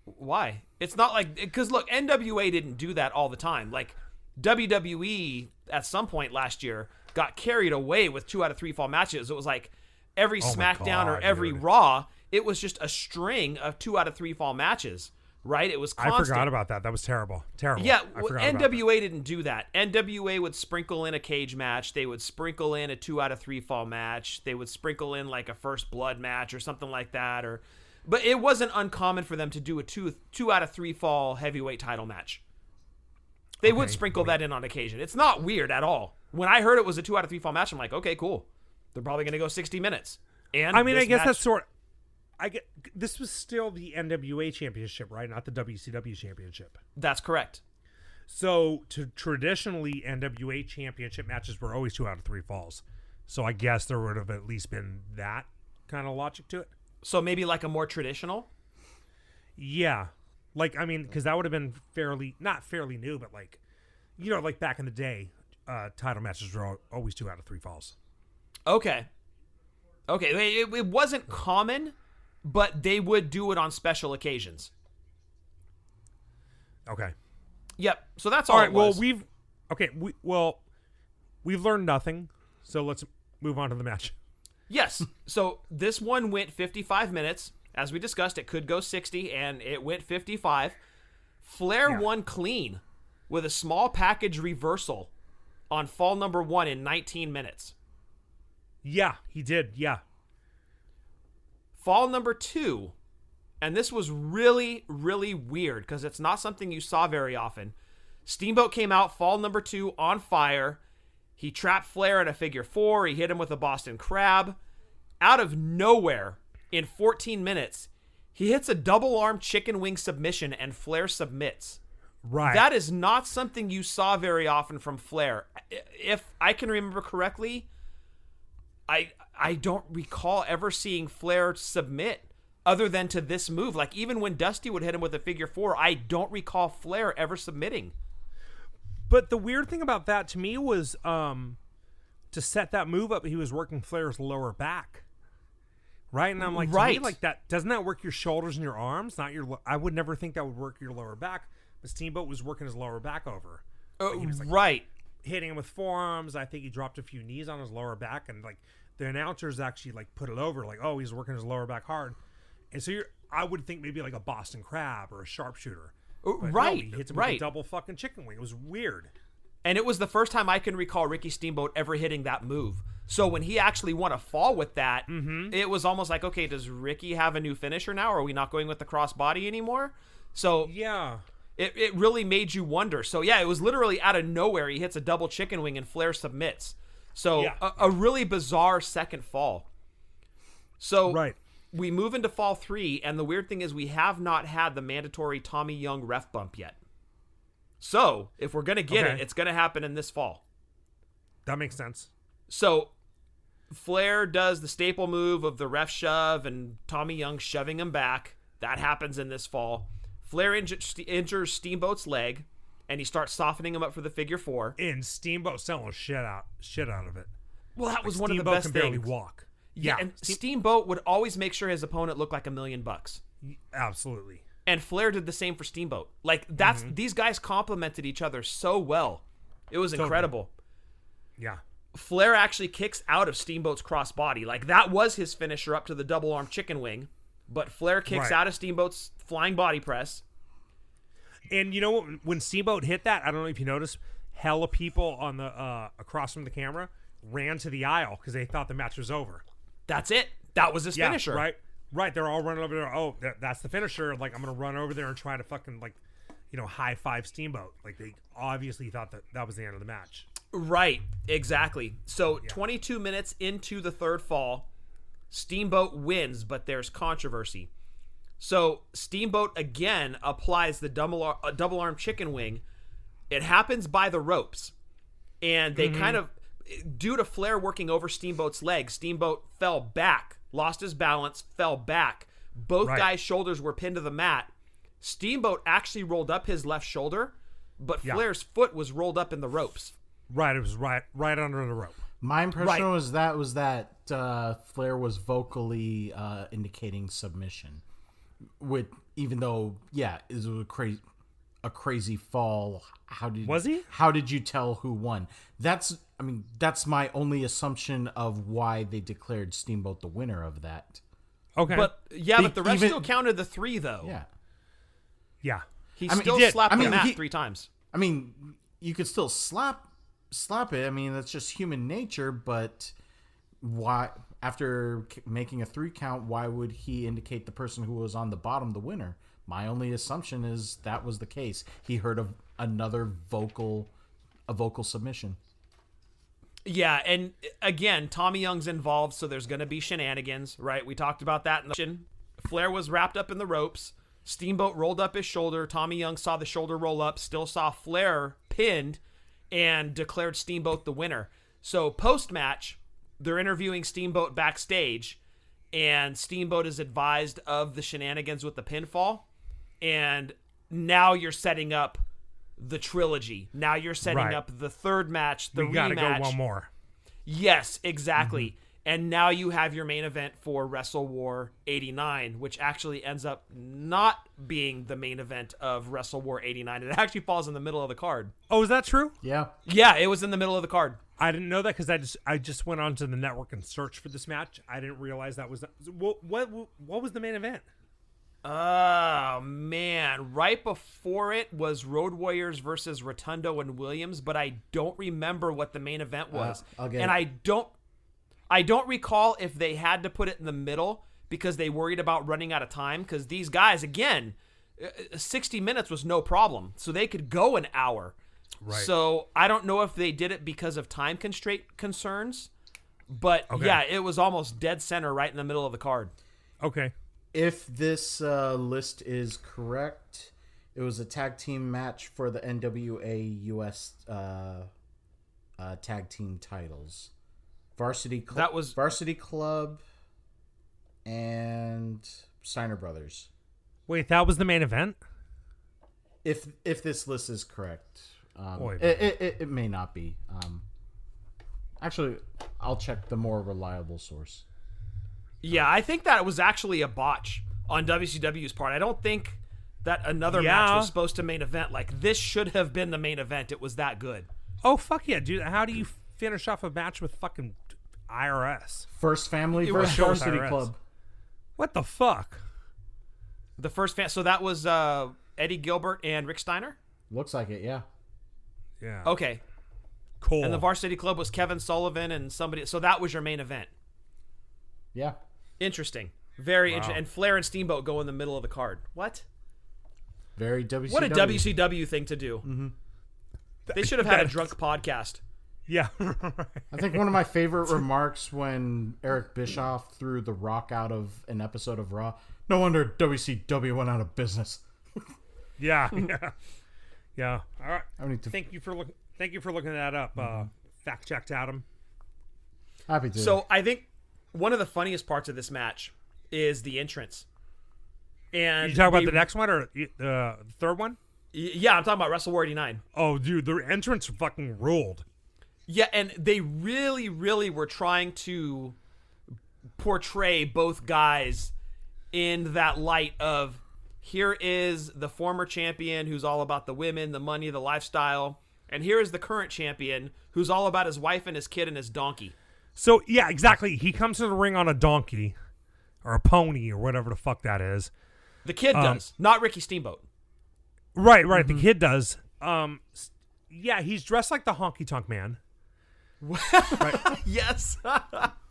F: Why? It's not like, because look, NWA didn't do that all the time. Like WWE at some point last year got carried away with 2 out of 3 fall matches. It was like every SmackDown or every Raw, it was just a string of 2 out of 3 fall matches, right? It was constant.
E: I forgot about that. That was terrible. Terrible.
F: Yeah, NWA didn't do that. NWA would sprinkle in a cage match. They would sprinkle in a 2 out of 3 fall match. They would sprinkle in like a first blood match or something like that, but it wasn't uncommon for them to do a 2 out of 3 fall heavyweight title match. They would sprinkle that in on occasion. It's not weird at all. When I heard it was a 2 out of 3 fall match, I'm like, okay, cool. They're probably going to go 60 minutes. And
E: I mean, I guess that's this was still the NWA championship, right? Not the WCW championship.
F: That's correct.
E: So traditionally, NWA championship matches were always 2 out of 3 falls. So I guess there would have at least been that kind of logic to it.
F: So maybe like a more traditional?
E: Yeah. Like, I mean, because that would have been not fairly new, but like, like back in the day, title matches were always 2 out of 3 falls.
F: Okay. It wasn't common, but they would do it on special occasions.
E: Okay.
F: Yep. So that's all.
E: All right.
F: it was.
E: We've learned nothing. So let's move on to the match.
F: Yes. So this one went 55 minutes. As we discussed, it could go 60, and it went 55. Flair won clean with a small package reversal on fall number 1 in 19 minutes.
E: Yeah, he did. Yeah.
F: Fall number 2, and this was really, really weird because it's not something you saw very often. Steamboat came out fall number 2 on fire. He trapped Flair in a figure 4. He hit him with a Boston Crab. Out of nowhere, in 14 minutes, he hits a double arm chicken wing submission and Flair submits.
E: Right.
F: That is not something you saw very often from Flair. If I can remember correctly, I don't recall ever seeing Flair submit other than to this move. Like, even when Dusty would hit him with a figure 4, I don't recall Flair ever submitting.
E: But the weird thing about that to me was to set that move up, he was working Flair's lower back. Right? And I'm like, to me, like, that doesn't that work your shoulders and your arms? Not your. I would never think that would work your lower back. But Steamboat was working his lower back over. He was, like,
F: Right.
E: hitting him with forearms. I think he dropped a few knees on his lower back, and like the announcers actually like put it over, like, oh, he's working his lower back hard. And so I would think maybe like a Boston Crab or a sharpshooter. But
F: Right.
E: no, he hits him with a double fucking chicken wing. It was weird.
F: And it was the first time I can recall Ricky Steamboat ever hitting that move. So when he actually won a fall with that, it was almost like, okay, does Ricky have a new finisher now? Or are we not going with the crossbody anymore? So
E: yeah,
F: it really made you wonder. So yeah, it was literally out of nowhere. He hits a double chicken wing and Flair submits. So a really bizarre second fall. So we move into fall 3, and the weird thing is we have not had the mandatory Tommy Young ref bump yet. So if we're going to get it, it's going to happen in this fall.
E: That makes sense.
F: So Flair does the staple move of the ref shove and Tommy Young shoving him back. That happens in this fall. Flair injures Steamboat's leg, and he starts softening him up for the figure 4.
E: And Steamboat selling shit out of it.
F: Well, that was one of the
E: Steamboat
F: best
E: can barely
F: things.
E: walk.
F: Yeah, and Steamboat would always make sure his opponent looked like $1 million.
E: Absolutely.
F: And Flair did the same for Steamboat. Like, that's these guys complemented each other so well. It was incredible.
E: Yeah.
F: Flair actually kicks out of Steamboat's crossbody. Like, that was his finisher up to the double arm chicken wing. But Flair kicks out of Steamboat's flying body press.
E: And you know what? When Steamboat hit that, I don't know if you noticed, hella people on the across from the camera ran to the aisle because they thought the match was over.
F: That's it. That was his finisher.
E: Right. They're all running over there. Oh, that's the finisher. Like, I'm going to run over there and try to fucking, like, high five Steamboat. Like, they obviously thought that was the end of the match.
F: Right. Exactly. So 22 minutes into the third fall, Steamboat wins, but there's controversy. So Steamboat again applies the double arm chicken wing. It happens by the ropes. And they kind of, due to Flair working over Steamboat's leg, Steamboat fell back, lost his balance, fell back. Both guys' shoulders were pinned to the mat. Steamboat actually rolled up his left shoulder, but Flair's foot was rolled up in the ropes.
E: Right, it was right under the rope.
D: My impression was that Flair was vocally indicating submission. Even though it was a crazy fall.
E: Was he?
D: How did you tell who won? That's my only assumption of why they declared Steamboat the winner of that.
E: Okay.
F: But but the ref still counted the 3 though.
D: Yeah.
E: Yeah.
F: He slapped the mat 3 times.
D: I mean, you could still slap it. I mean, that's just human nature, but why after making a 3 count, why would he indicate the person who was on the bottom the winner? My only assumption is that was the case. He heard of another vocal submission.
F: Yeah, and again, Tommy Young's involved, so there's going to be shenanigans, right? We talked about that in the Flair was wrapped up in the ropes. Steamboat rolled up his shoulder. Tommy Young saw the shoulder roll up, still saw Flair pinned, and declared Steamboat the winner. So post-match, they're interviewing Steamboat backstage, and Steamboat is advised of the shenanigans with the pinfall, and now you're setting up the trilogy. Now you're setting up the third match, the rematch.
E: We gotta go one more.
F: Yes, exactly. And now you have your main event for Wrestle War 89, which actually ends up not being the main event of Wrestle War 89. It actually falls in the middle of the card.
E: Oh, is that true?
D: Yeah.
F: Yeah, it was in the middle of the card.
E: I didn't know that because I just went onto the network and searched for this match. I didn't realize that was what was the main event?
F: Oh, man. Right before it was Road Warriors versus Rotundo and Williams, but I don't remember what the main event was. And I don't recall if they had to put it in the middle because they worried about running out of time, because these guys, again, 60 minutes was no problem. So they could go an hour.
E: Right.
F: So I don't know if they did it because of time constraint concerns, but yeah, it was almost dead center right in the middle of the card.
E: Okay.
D: If this list is correct, it was a tag team match for the NWA US tag team titles. Varsity Club and Steiner Brothers.
E: Wait, that was the main event?
D: If this list is correct.
E: Boy,
D: it may not be. Actually, I'll check the more reliable source.
F: Yeah, I think that was actually a botch on WCW's part. I don't think that another match was supposed to main event. Like, this should have been the main event. It was that good.
E: Oh, fuck yeah, dude. How do you finish off a match with fucking IRS?
D: First Family
F: was
D: versus Varsity Club.
E: What the fuck?
F: The first so that was Eddie Gilbert and Rick Steiner?
D: Looks like it, yeah.
E: Yeah.
F: Okay.
E: Cool.
F: And the Varsity Club was Kevin Sullivan and somebody. So that was your main event.
D: Yeah.
F: Interesting. Very interesting. And Flair and Steamboat go in the middle of the card. What?
D: Very WCW.
F: What a WCW thing to do. Mm-hmm. They should have had a drunk podcast.
E: Yeah.
D: I think one of my favorite remarks when Eric Bischoff threw The Rock out of an episode of Raw. No wonder WCW went out of business.
E: Yeah. Yeah. All right.
D: I need to...
E: Thank you for looking that up. Fact checked Adam.
D: Happy to.
F: So I think one of the funniest parts of this match is the entrance. And
E: you talk about the next one or the third one?
F: Yeah, I'm talking about Wrestle War 89.
E: Oh, dude, the entrance fucking ruled.
F: Yeah, and they really, really were trying to portray both guys in that light of, here is the former champion who's all about the women, the money, the lifestyle, and here is the current champion who's all about his wife and his kid and his donkey.
E: So, yeah, exactly. He comes to the ring on a donkey or a pony or whatever the fuck that is.
F: The kid does, not Ricky Steamboat.
E: Right. The kid does. Yeah, he's dressed like the Honky Tonk Man.
F: Right. Yes.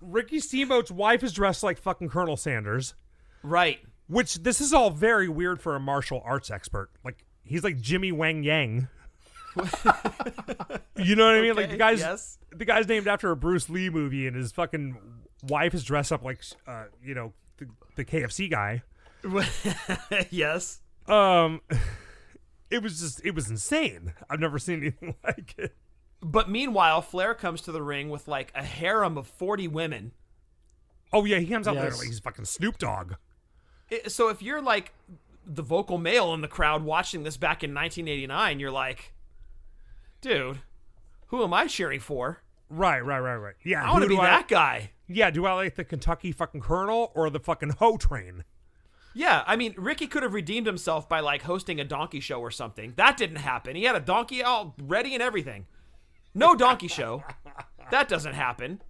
E: Ricky Steamboat's wife is dressed like fucking Colonel Sanders.
F: Right.
E: Which, this is all very weird for a martial arts expert. Like, he's like Jimmy Wang Yang. You know what I mean? Like, the guy's named after a Bruce Lee movie, and his fucking wife is dressed up like, the KFC guy.
F: Yes.
E: It was insane. I've never seen anything like it.
F: But meanwhile, Flair comes to the ring with like a harem of 40 women.
E: Oh yeah, he comes out there like he's fucking Snoop Dogg.
F: So if you're like the vocal male in the crowd watching this back in 1989, you're like, dude, who am I cheering for?
E: Right. Yeah,
F: I want to be that guy.
E: Yeah, do I like the Kentucky fucking Colonel or the fucking Ho Train?
F: Yeah, I mean, Ricky could have redeemed himself by like hosting a donkey show or something. That didn't happen. He had a donkey all ready and everything. No donkey show. That doesn't happen.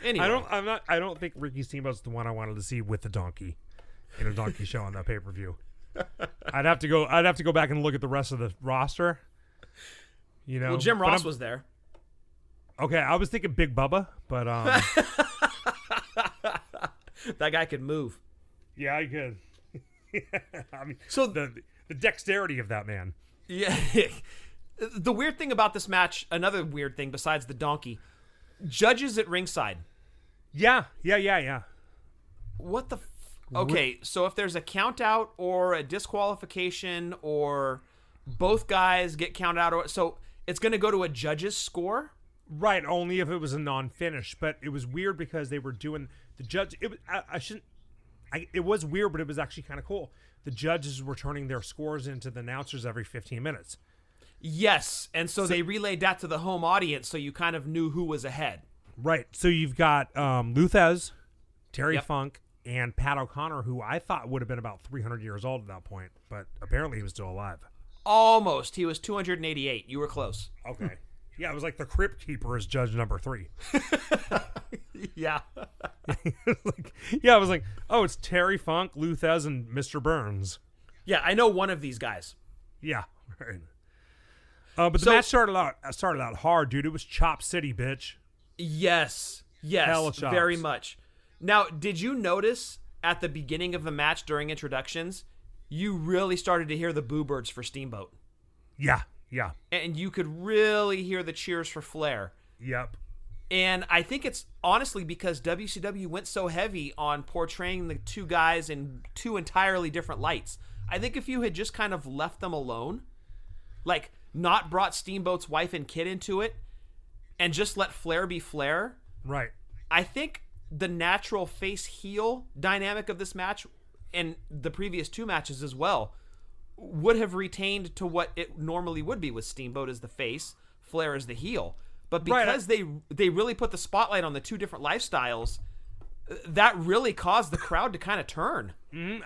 F: Anyway,
E: I don't think Ricky Steamboat's the one I wanted to see with the donkey in a donkey show on that pay-per-view. I'd have to go back and look at the rest of the roster. You know,
F: well, Jim Ross was there.
E: Okay, I was thinking Big Bubba, but
F: that guy could move.
E: Yeah, I could. I mean,
F: so
E: the dexterity of that man.
F: Yeah. The weird thing about this match, another weird thing besides the donkey, judges at ringside.
E: Yeah.
F: What the? Okay, so if there's a count out or a disqualification or both guys get counted out, so it's going to go to a judge's score.
E: Right, only if it was a non-finish. But it was weird because they were doing the judge. It was weird, but it was actually kind of cool. The judges were turning their scores into the announcers every 15 minutes.
F: Yes, and so they relayed that to the home audience, so you kind of knew who was ahead.
E: Right. So you've got Luthez, Terry
F: Yep.
E: Funk, and Pat O'Connor, who I thought would have been about 300 years old at that point, but apparently he was still alive.
F: Almost. He was 288. You were close.
E: Okay. Yeah, it was like the Crypt Keeper is judge number 3.
F: Yeah.
E: I was like, oh, it's Terry Funk, Luthez, and Mr. Burns.
F: Yeah, I know one of these guys.
E: Yeah. Right. But the match started out hard, dude. It was Chop City, bitch.
F: Yes.
E: Hella chops.
F: Very much. Now, did you notice at the beginning of the match during introductions, you really started to hear the boo birds for Steamboat?
E: Yeah.
F: And you could really hear the cheers for Flair.
E: Yep.
F: And I think it's honestly because WCW went so heavy on portraying the two guys in two entirely different lights. I think if you had just kind of left them alone, like not brought Steamboat's wife and kid into it, and just let Flair be Flair,
E: Right.
F: I think the natural face-heel dynamic of this match, and the previous 2 matches as well, would have retained to what it normally would be with Steamboat as the face, Flair as the heel. But because they really put the spotlight on the 2 different lifestyles, that really caused the crowd to kind of turn.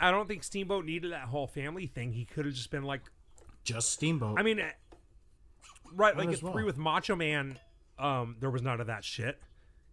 E: I don't think Steamboat needed that whole family thing. He could have just been like,
D: Just Steamboat.
E: I mean, right, like
D: as
E: at
D: well.
E: 3 with Macho Man, there was none of that shit.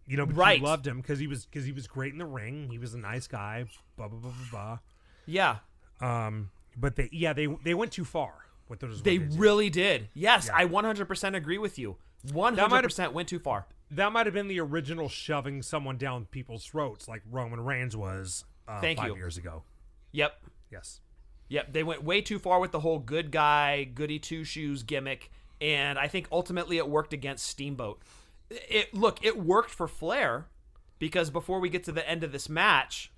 E: You know, but
F: Right.
E: you loved him because he was great in the ring. He was a nice guy. Blah blah blah blah
F: Yeah.
E: blah. But they went too far with those.
F: They
E: what did.
F: really did. Yes,
E: Yeah.
F: I 100% agree with you. 100% went too far.
E: That might have been the original shoving someone down people's throats, like Roman Reigns was
F: Thank
E: 5
F: you.
E: years ago.
F: Yep.
E: Yes.
F: Yep, they went way too far with the whole good guy, goody two-shoes gimmick, and I think ultimately it worked against Steamboat. It worked for Flair, because before we get to the end of this match,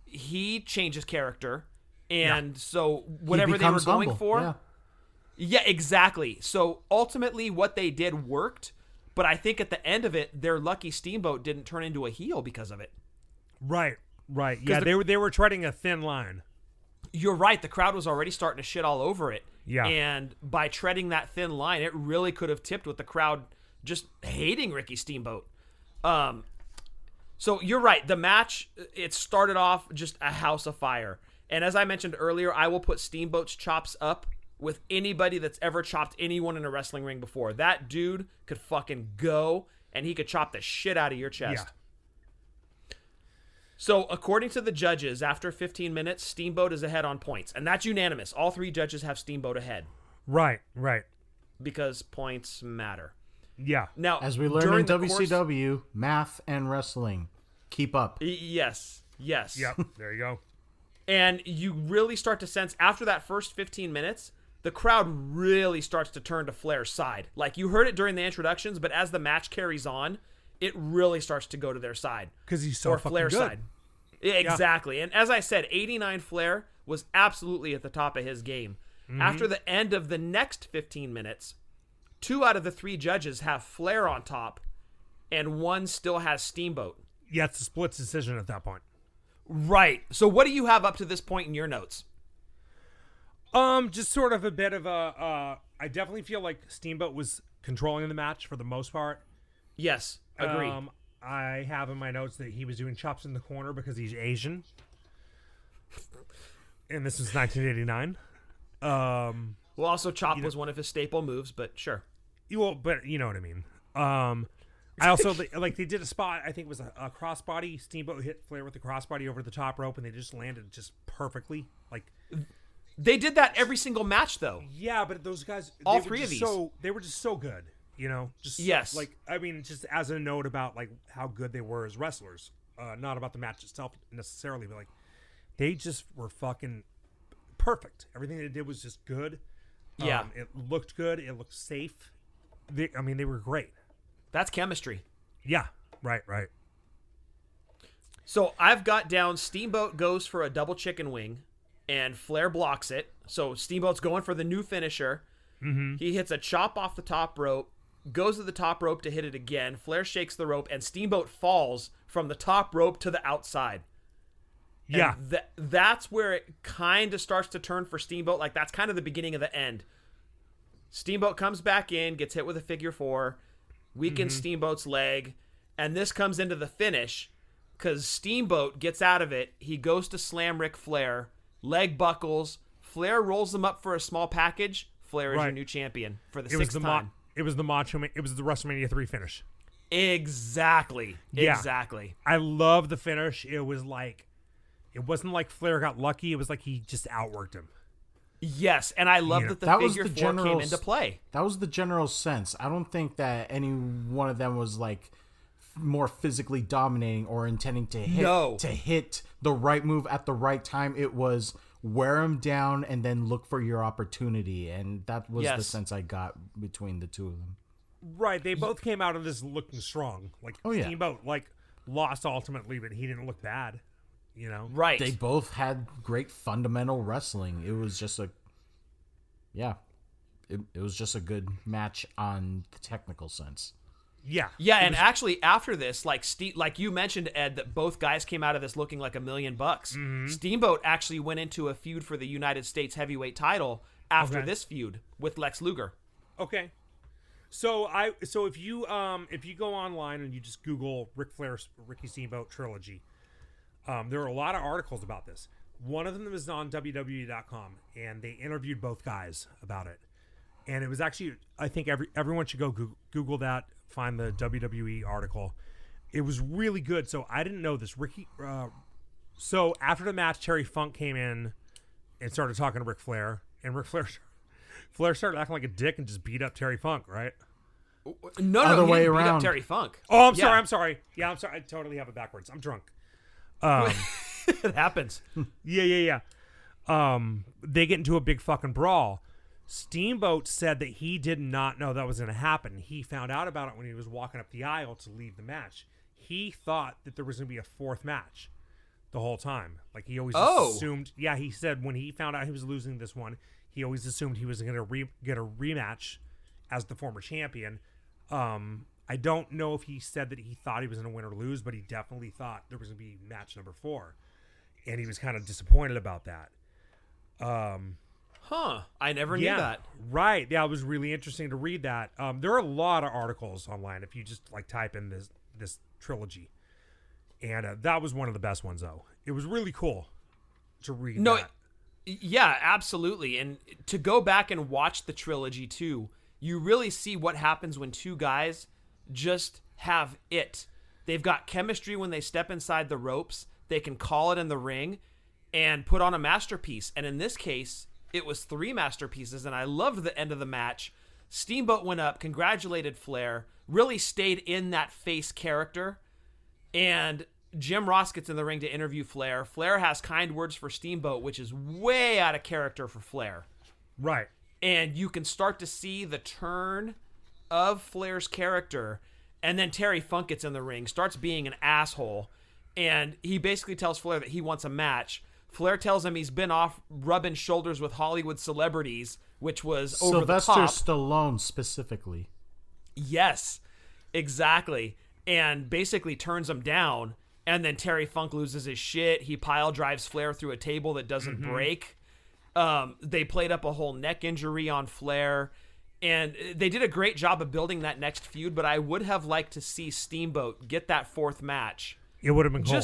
F: he changes character, and so whatever they were
D: becomes
F: going
D: humble.
F: for... Yeah, exactly. So ultimately what they did worked, but I think at the end of it, they're lucky Steamboat didn't turn into a heel because of it.
E: Right. Yeah, they were treading a thin line.
F: You're right. The crowd was already starting to shit all over it.
E: Yeah.
F: And by treading that thin line, it really could have tipped with the crowd just hating Ricky Steamboat. So you're right. The match, it started off just a house of fire. And as I mentioned earlier, I will put Steamboat's chops up with anybody that's ever chopped anyone in a wrestling ring before. That dude could fucking go, and he could chop the shit out of your chest.
E: Yeah.
F: So, according to the judges, after 15 minutes, Steamboat is ahead on points. And that's unanimous. All 3 judges have Steamboat ahead.
E: Right.
F: Because points matter.
E: Yeah.
F: Now,
D: As we learned
F: during
D: in
F: the course-
D: WCW, math and wrestling. Keep up.
F: Yes.
E: Yep. There you go.
F: And you really start to sense, after that first 15 minutes, the crowd really starts to turn to Flair's side. Like, you heard it during the introductions, but as the match carries on, it really starts to go to their side.
E: Because he's so
F: or
E: fucking
F: Flair's
E: good.
F: side. Yeah, exactly. And as I said, 89 Flair was absolutely at the top of his game. After the end of the next 15 minutes, 2 out of the 3 judges have Flair on top, and 1 still has Steamboat.
E: Yeah, it's a split decision at that point.
F: Right. So what do you have up to this point in your notes?
E: Just sort of a bit of a. I definitely feel like Steamboat was controlling the match for the most part.
F: Yes, agreed.
E: I have in my notes that he was doing chops in the corner because he's Asian, and this was 1989.
F: Well, also chop was one of his staple moves, but sure.
E: But you know what I mean. I also like they did a spot. I think it was a crossbody. Steamboat hit Flair with the crossbody over the top rope, and they just landed just perfectly. Like
F: They did that every single match, though.
E: yeah, but those guys,
F: All
E: they were
F: 3 of
E: just
F: these.
E: they were just so good. You know, just
F: Yes.
E: like I mean, just as a note about like how good they were as wrestlers, not about the match itself necessarily, but like they just were fucking perfect. Everything they did was just good.
F: Yeah.
E: It looked good. It looked safe. They were great.
F: That's chemistry.
E: Yeah, right.
F: So I've got down Steamboat goes for a double chicken wing, and Flair blocks it. So Steamboat's going for the new finisher. Mm-hmm. He hits a chop off the top rope, goes to the top rope to hit it again. Flair shakes the rope, and Steamboat falls from the top rope to the outside.
E: Yeah.
F: And that's where it kind of starts to turn for Steamboat. Like, that's kind of the beginning of the end. Steamboat comes back in, gets hit with a figure 4, weakens Steamboat's leg, And this comes into the finish because Steamboat gets out of it. He goes to slam Ric Flair. Leg buckles. Flair rolls him up for a small package. Flair is your new champion for the sixth time.
E: It was the WrestleMania 3 finish.
F: Exactly.
E: Yeah.
F: Exactly.
E: I love the finish. It wasn't like Flair got lucky. It was like he just outworked him.
F: Yes, and I love that the figure four came into play.
D: That was the general sense. I don't think that any one of them was like more physically dominating or intending to hit the right move at the right time. It was wear him down and then look for your opportunity, and that was the sense I got between the two of them.
E: Right, they both came out of this looking strong. Like Steamboat, lost ultimately, but he didn't look bad. You know,
F: right?
D: They both had great fundamental wrestling. It was just it was just a good match on the technical sense.
F: Yeah, and actually after this, like you mentioned, Ed, that both guys came out of this looking like $1 million. Mm-hmm. Steamboat actually went into a feud for the United States heavyweight title after this feud with Lex Luger.
E: Okay. So if you go online and you just Google Ric Flair's Ricky Steamboat trilogy, there are a lot of articles about this. One of them is on WWE.com, and they interviewed both guys about it. And it was actually, I think everyone should go Google that, find the WWE article. It was really good. So I didn't know this. So after the match, Terry Funk came in and started talking to Ric Flair, and Flair started acting like a dick and just beat up Terry Funk, right?
F: No,
D: Other
F: he
D: way
F: didn't beat
D: around.
F: up Terry Funk.
E: Oh, I'm sorry. Yeah, I'm sorry. I totally have it backwards. I'm drunk.
F: It happens.
E: Yeah. They get into a big fucking brawl. Steamboat said that he did not know that was going to happen. He found out about it when he was walking up the aisle to leave the match. He thought that there was going to be a fourth match the whole time. Like he always assumed. Yeah, he said when he found out he was losing this one, he always assumed he was going to get a rematch as the former champion. I don't know if he said that he thought he was going to win or lose, but he definitely thought there was going to be match number 4. And he was kind of disappointed about that.
F: I never knew that.
E: Right. Yeah, it was really interesting to read that. There are a lot of articles online if you just type in this trilogy. And that was one of the best ones, though. It was really cool to read that.
F: Yeah, absolutely. And to go back and watch the trilogy, too, you really see what happens when two guys just have it. They've got chemistry when they step inside the ropes. They can call it in the ring and put on a masterpiece. And in this case, it was 3 masterpieces, and I loved the end of the match. Steamboat went up, congratulated Flair, really stayed in that face character, and Jim Ross gets in the ring to interview Flair. Flair has kind words for Steamboat, which is way out of character for Flair.
E: Right.
F: And you can start to see the turn of Flair's character, and then Terry Funk gets in the ring, starts being an asshole, and he basically tells Flair that he wants a match. Flair tells him he's been off rubbing shoulders with Hollywood celebrities, which was over the top.
D: Sylvester Stallone specifically.
F: Yes, exactly. And basically turns him down, and then Terry Funk loses his shit. He pile drives Flair through a table that doesn't break. They played up a whole neck injury on Flair, and they did a great job of building that next feud, but I would have liked to see Steamboat get that 4th match.
E: It would have been cool.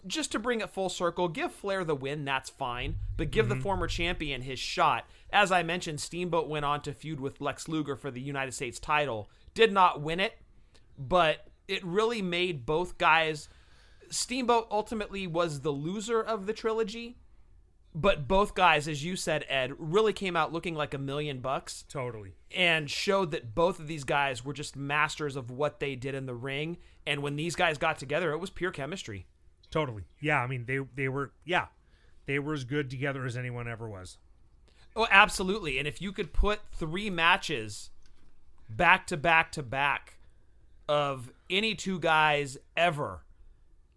F: Just to bring it full circle, give Flair the win, that's fine, but give the former champion his shot. As I mentioned, Steamboat went on to feud with Lex Luger for the United States title. Did not win it, but it really made both guys... Steamboat ultimately was the loser of the trilogy, but both guys, as you said, Ed, really came out looking like $1 million.
E: Totally.
F: And showed that both of these guys were just masters of what they did in the ring, and when these guys got together, it was pure chemistry.
E: Totally. Yeah, I mean, they were as good together as anyone ever was.
F: Oh, absolutely. And if you could put 3 matches back to back to back of any 2 guys ever,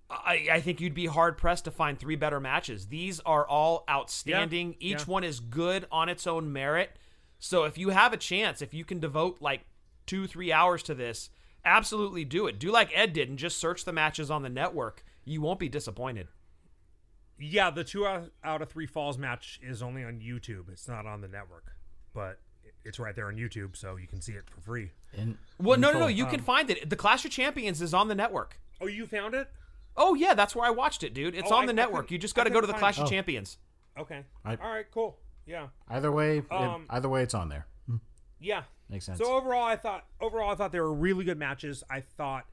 F: I think you'd be hard-pressed to find 3 better matches. These are all outstanding. Each one is good on its own merit. So if you have a chance, if you can devote 2-3 hours to this, absolutely do it. Do like Ed did and just search the matches on the network. You won't be disappointed.
E: Yeah, the 2 out of 3 falls match is only on YouTube. It's not on the network, but it's right there on YouTube, so you can see it for free.
D: And
F: Well, no. You can find it. The Clash of Champions is on the network.
E: Oh, you found it?
F: Oh, yeah. That's where I watched it, dude. It's
E: Oh,
F: on the
E: I
F: network.
E: couldn't-
F: You just
E: I
F: got to go to
E: couldn't
F: the
E: find
F: Clash of Champions.
E: Okay.
D: I-
E: All right, cool. Yeah.
D: either way, it's on there.
E: Yeah.
D: Makes sense.
E: So overall, I thought they were really good matches. I thought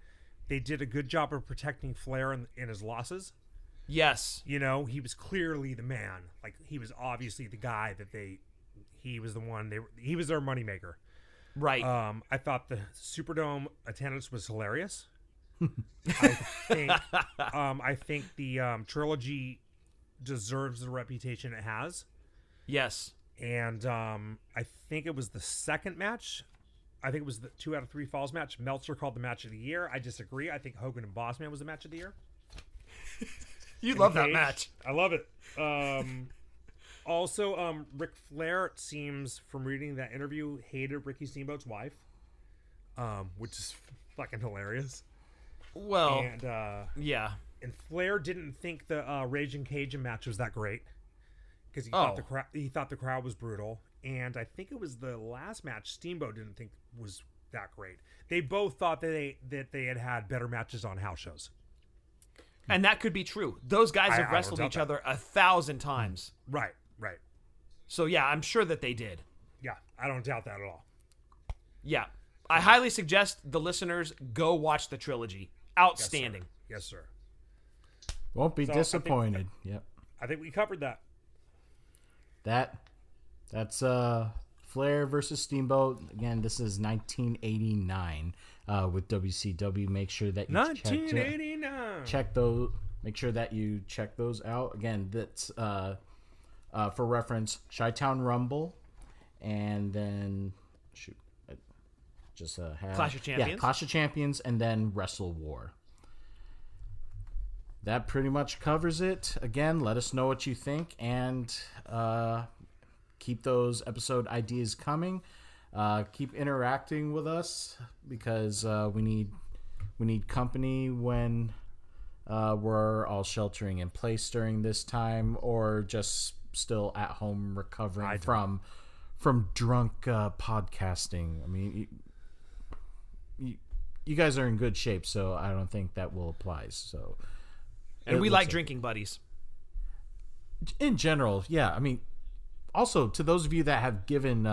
E: they did a good job of protecting Flair in his losses.
F: Yes.
E: You know, he was clearly the man. Like, he was obviously the guy that he was the one he was their moneymaker.
F: Right.
E: I thought the Superdome attendance was hilarious. I think the Trilogy deserves the reputation it has.
F: Yes.
E: And I think it was the second match. I think it was the 2 out of 3 falls match. Meltzer called the match of the year. I disagree. I think Hogan and Bossman was the match of the year.
F: You love that
E: Cage.
F: match.
E: I love it. Also, Ric Flair, it seems from reading that interview, hated Ricky Steamboat's wife, which is fucking hilarious.
F: Well,
E: And
F: yeah.
E: and Flair didn't think the Raging Cajun match was that great because he thought the crowd was brutal. And I think it was the last match Steamboat didn't think was that great. They both thought that they had better matches on house shows.
F: And that could be true. Those guys
E: I
F: have
E: don't
F: wrestled
E: doubt
F: each
E: that.
F: other 1,000 times.
E: Right.
F: So, yeah, I'm sure that they did.
E: Yeah, I don't doubt that at all.
F: Yeah. I highly suggest the listeners go watch the Trilogy. Outstanding.
E: Yes, sir.
D: Won't be
E: So, I think-
D: disappointed. Yep.
E: I think we covered that.
D: That's Flair versus Steamboat. Again, this is 1989 with WCW. Make sure that you
E: 1989.
D: check those. Make sure that you check those out. Again, that's for reference, Chi-Town Rumble, and then have
F: Clash of Champions?
D: Yeah, Clash of Champions, and then Wrestle War. That pretty much covers it. Again, let us know what you think, and keep those episode ideas coming. Keep interacting with us because we need company when we're all sheltering in place during this time, or just still at home recovering from drunk podcasting. I mean, you guys are in good shape, so I don't think that will apply. So,
F: And we like drinking buddies.
D: in general, yeah. I mean, also to those of you that have given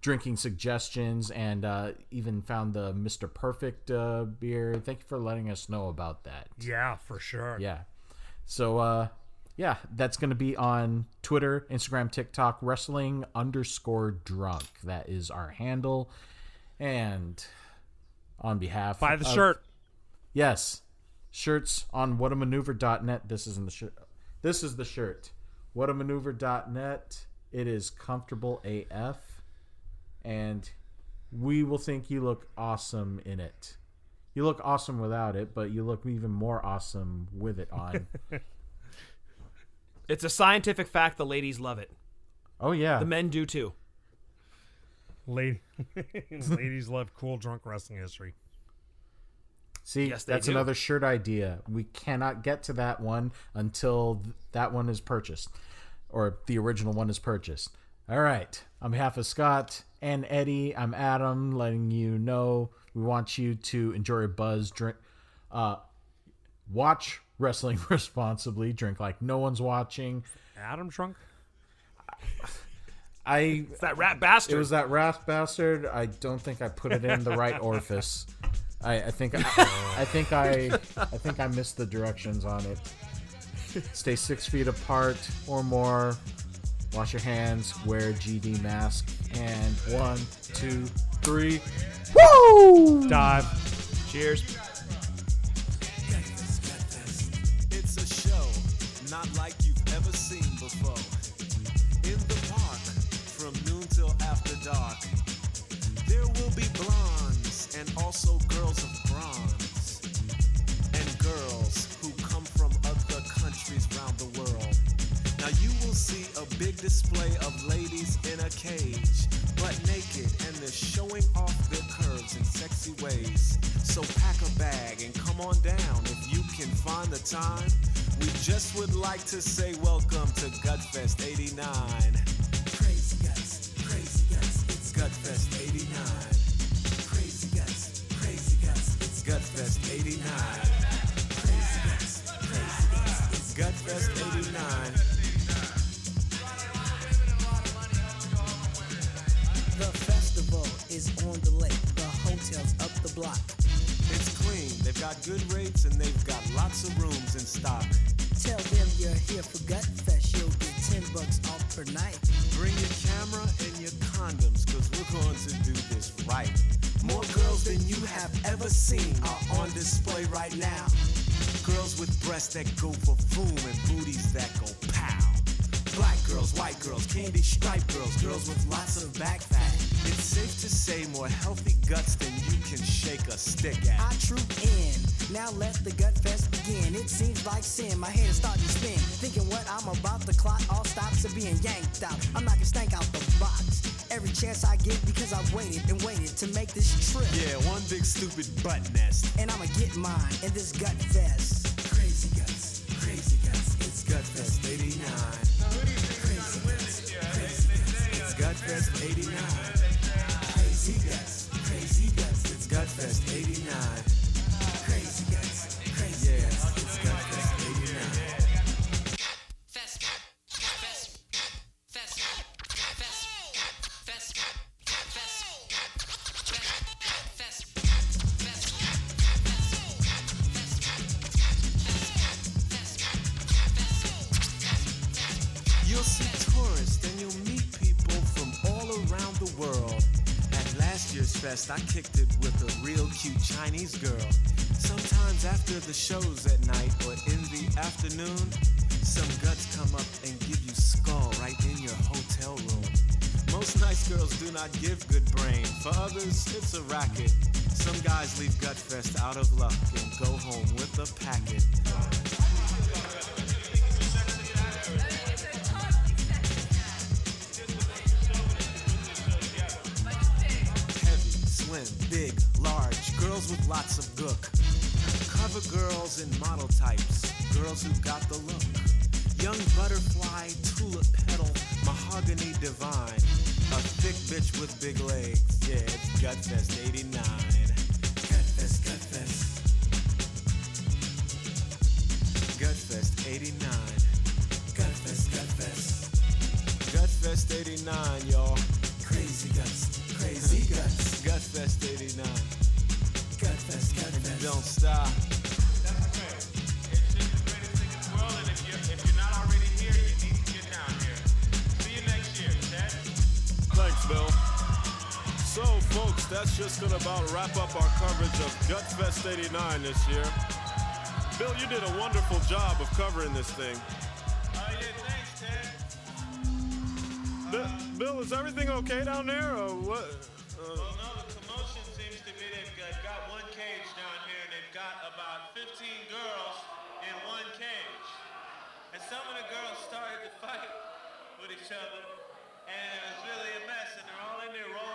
D: drinking suggestions and even found the Mr. Perfect beer, thank you for letting us know about that.
E: Yeah, for sure.
D: Yeah. So, yeah, that's going to be on Twitter, Instagram, TikTok, wrestling_drunk. That is our handle. And on behalf
E: Buy the
D: of,
E: shirt.
D: Yes. Shirts on whatamaneuver.net. This isn't the shirt. This is the shirt. Whatamaneuver.net. It is comfortable AF. And we will think you look awesome in it. You look awesome without it, but you look even more awesome with it on.
F: It's a scientific fact the ladies love it.
D: Oh, yeah.
F: The men do too.
E: Ladies love cool drunk wrestling history.
D: See,
F: Yes, they
D: that's
F: do.
D: another shirt idea. We cannot get to that one until that one is purchased, or the original one is purchased. All right. On behalf of Scott and Eddie, I'm Adam, letting you know we want you to enjoy a buzz, drink, watch wrestling responsibly, drink like no one's watching.
E: Adam drunk?
F: It's that rat bastard.
D: It was that rat bastard. I don't think I put it in the right orifice. I think I missed the directions on it. Stay 6 feet apart or more. Wash your hands. Wear a GD mask. And 1, 2, 3. Woo!
E: Dive.
F: Cheers.
B: It's a show not like you've ever seen before. In the park, from noon till after dark, there will be blondes and also girls of bronze, and girls who come from other countries round the world. Now you will see a big display of ladies in a cage, but naked, and they're showing off their curves in sexy ways. So pack a bag and come on down if you can find the time. We just would like to say welcome to Gutfest '89. Crazy guts, it's Gutfest 89. Crazy guts, it's Gutfest 89. Crazy guts, it's Gutfest 89.
G: The festival is on the lake, the hotel's up the block.
B: It's clean, they've got good rates and they've got lots of rooms in stock.
G: Tell them you're here for Gutfest, you'll get $10 off per night.
B: Bring your camera and your condoms, cause we're going to do this right. More girls than you have ever seen are on display right now. Girls with breasts that go for boom and booties that go pow. Black girls, white girls, candy striped girls, girls with lots of back fat. It's safe to say more healthy guts than you can shake a stick at.
G: I troop in, now let the Gutfest begin. It seems like sin, my head is starting to spin. Thinking what I'm about to clock, all stops are being yanked out. I'm knocking stank out the box every chance I get because I've waited and waited to make this trip.
B: Yeah, one big stupid butt nest.
G: And I'ma get mine in this Gutfest.
B: Crazy guts, it's Gutfest 89. It's Gutfest 89. Crazy guts, it's Gutfest 89. Crazy guts, yeah, it's Gutfest 89. You'll see tourists and you'll meet people from all around the world. At last year's fest, I kicked it with a real cute Chinese girl. Sometimes after the shows at night or in the afternoon, some guts come up and give you skull right in your hotel room. Most nice girls do not give good brain. For others, it's a racket. Some guys leave Gutfest out of luck and go home with a packet. Heavy, slim, big, large, girls with lots of gook. Cover girls and model types, girls who got the look. Young butterfly, tulip petal, mahogany divine. A thick bitch with big legs, yeah, it's Gutfest 89. Gutfest. Gutfest 89. Gutfest 89, y'all. Crazy guts. Gutfest 89. Gutfest. Don't stop.
H: That's great. It's just the greatest thing in the world, and if you're not already here, you need to get down here. See you next year, Ted.
C: Thanks, Bill. So, folks, that's just gonna about wrap up our coverage of Gutfest 89 this year. Bill, you did a wonderful job of covering this thing.
H: Yeah, thanks, Ted.
C: Bill, is everything okay down there, or what?
H: Well, no, the commotion seems to be they've got one cage down here, and they've got about 15 girls in one cage. And some of the girls started to fight with each other, and it was really a mess, and they're all in there rolling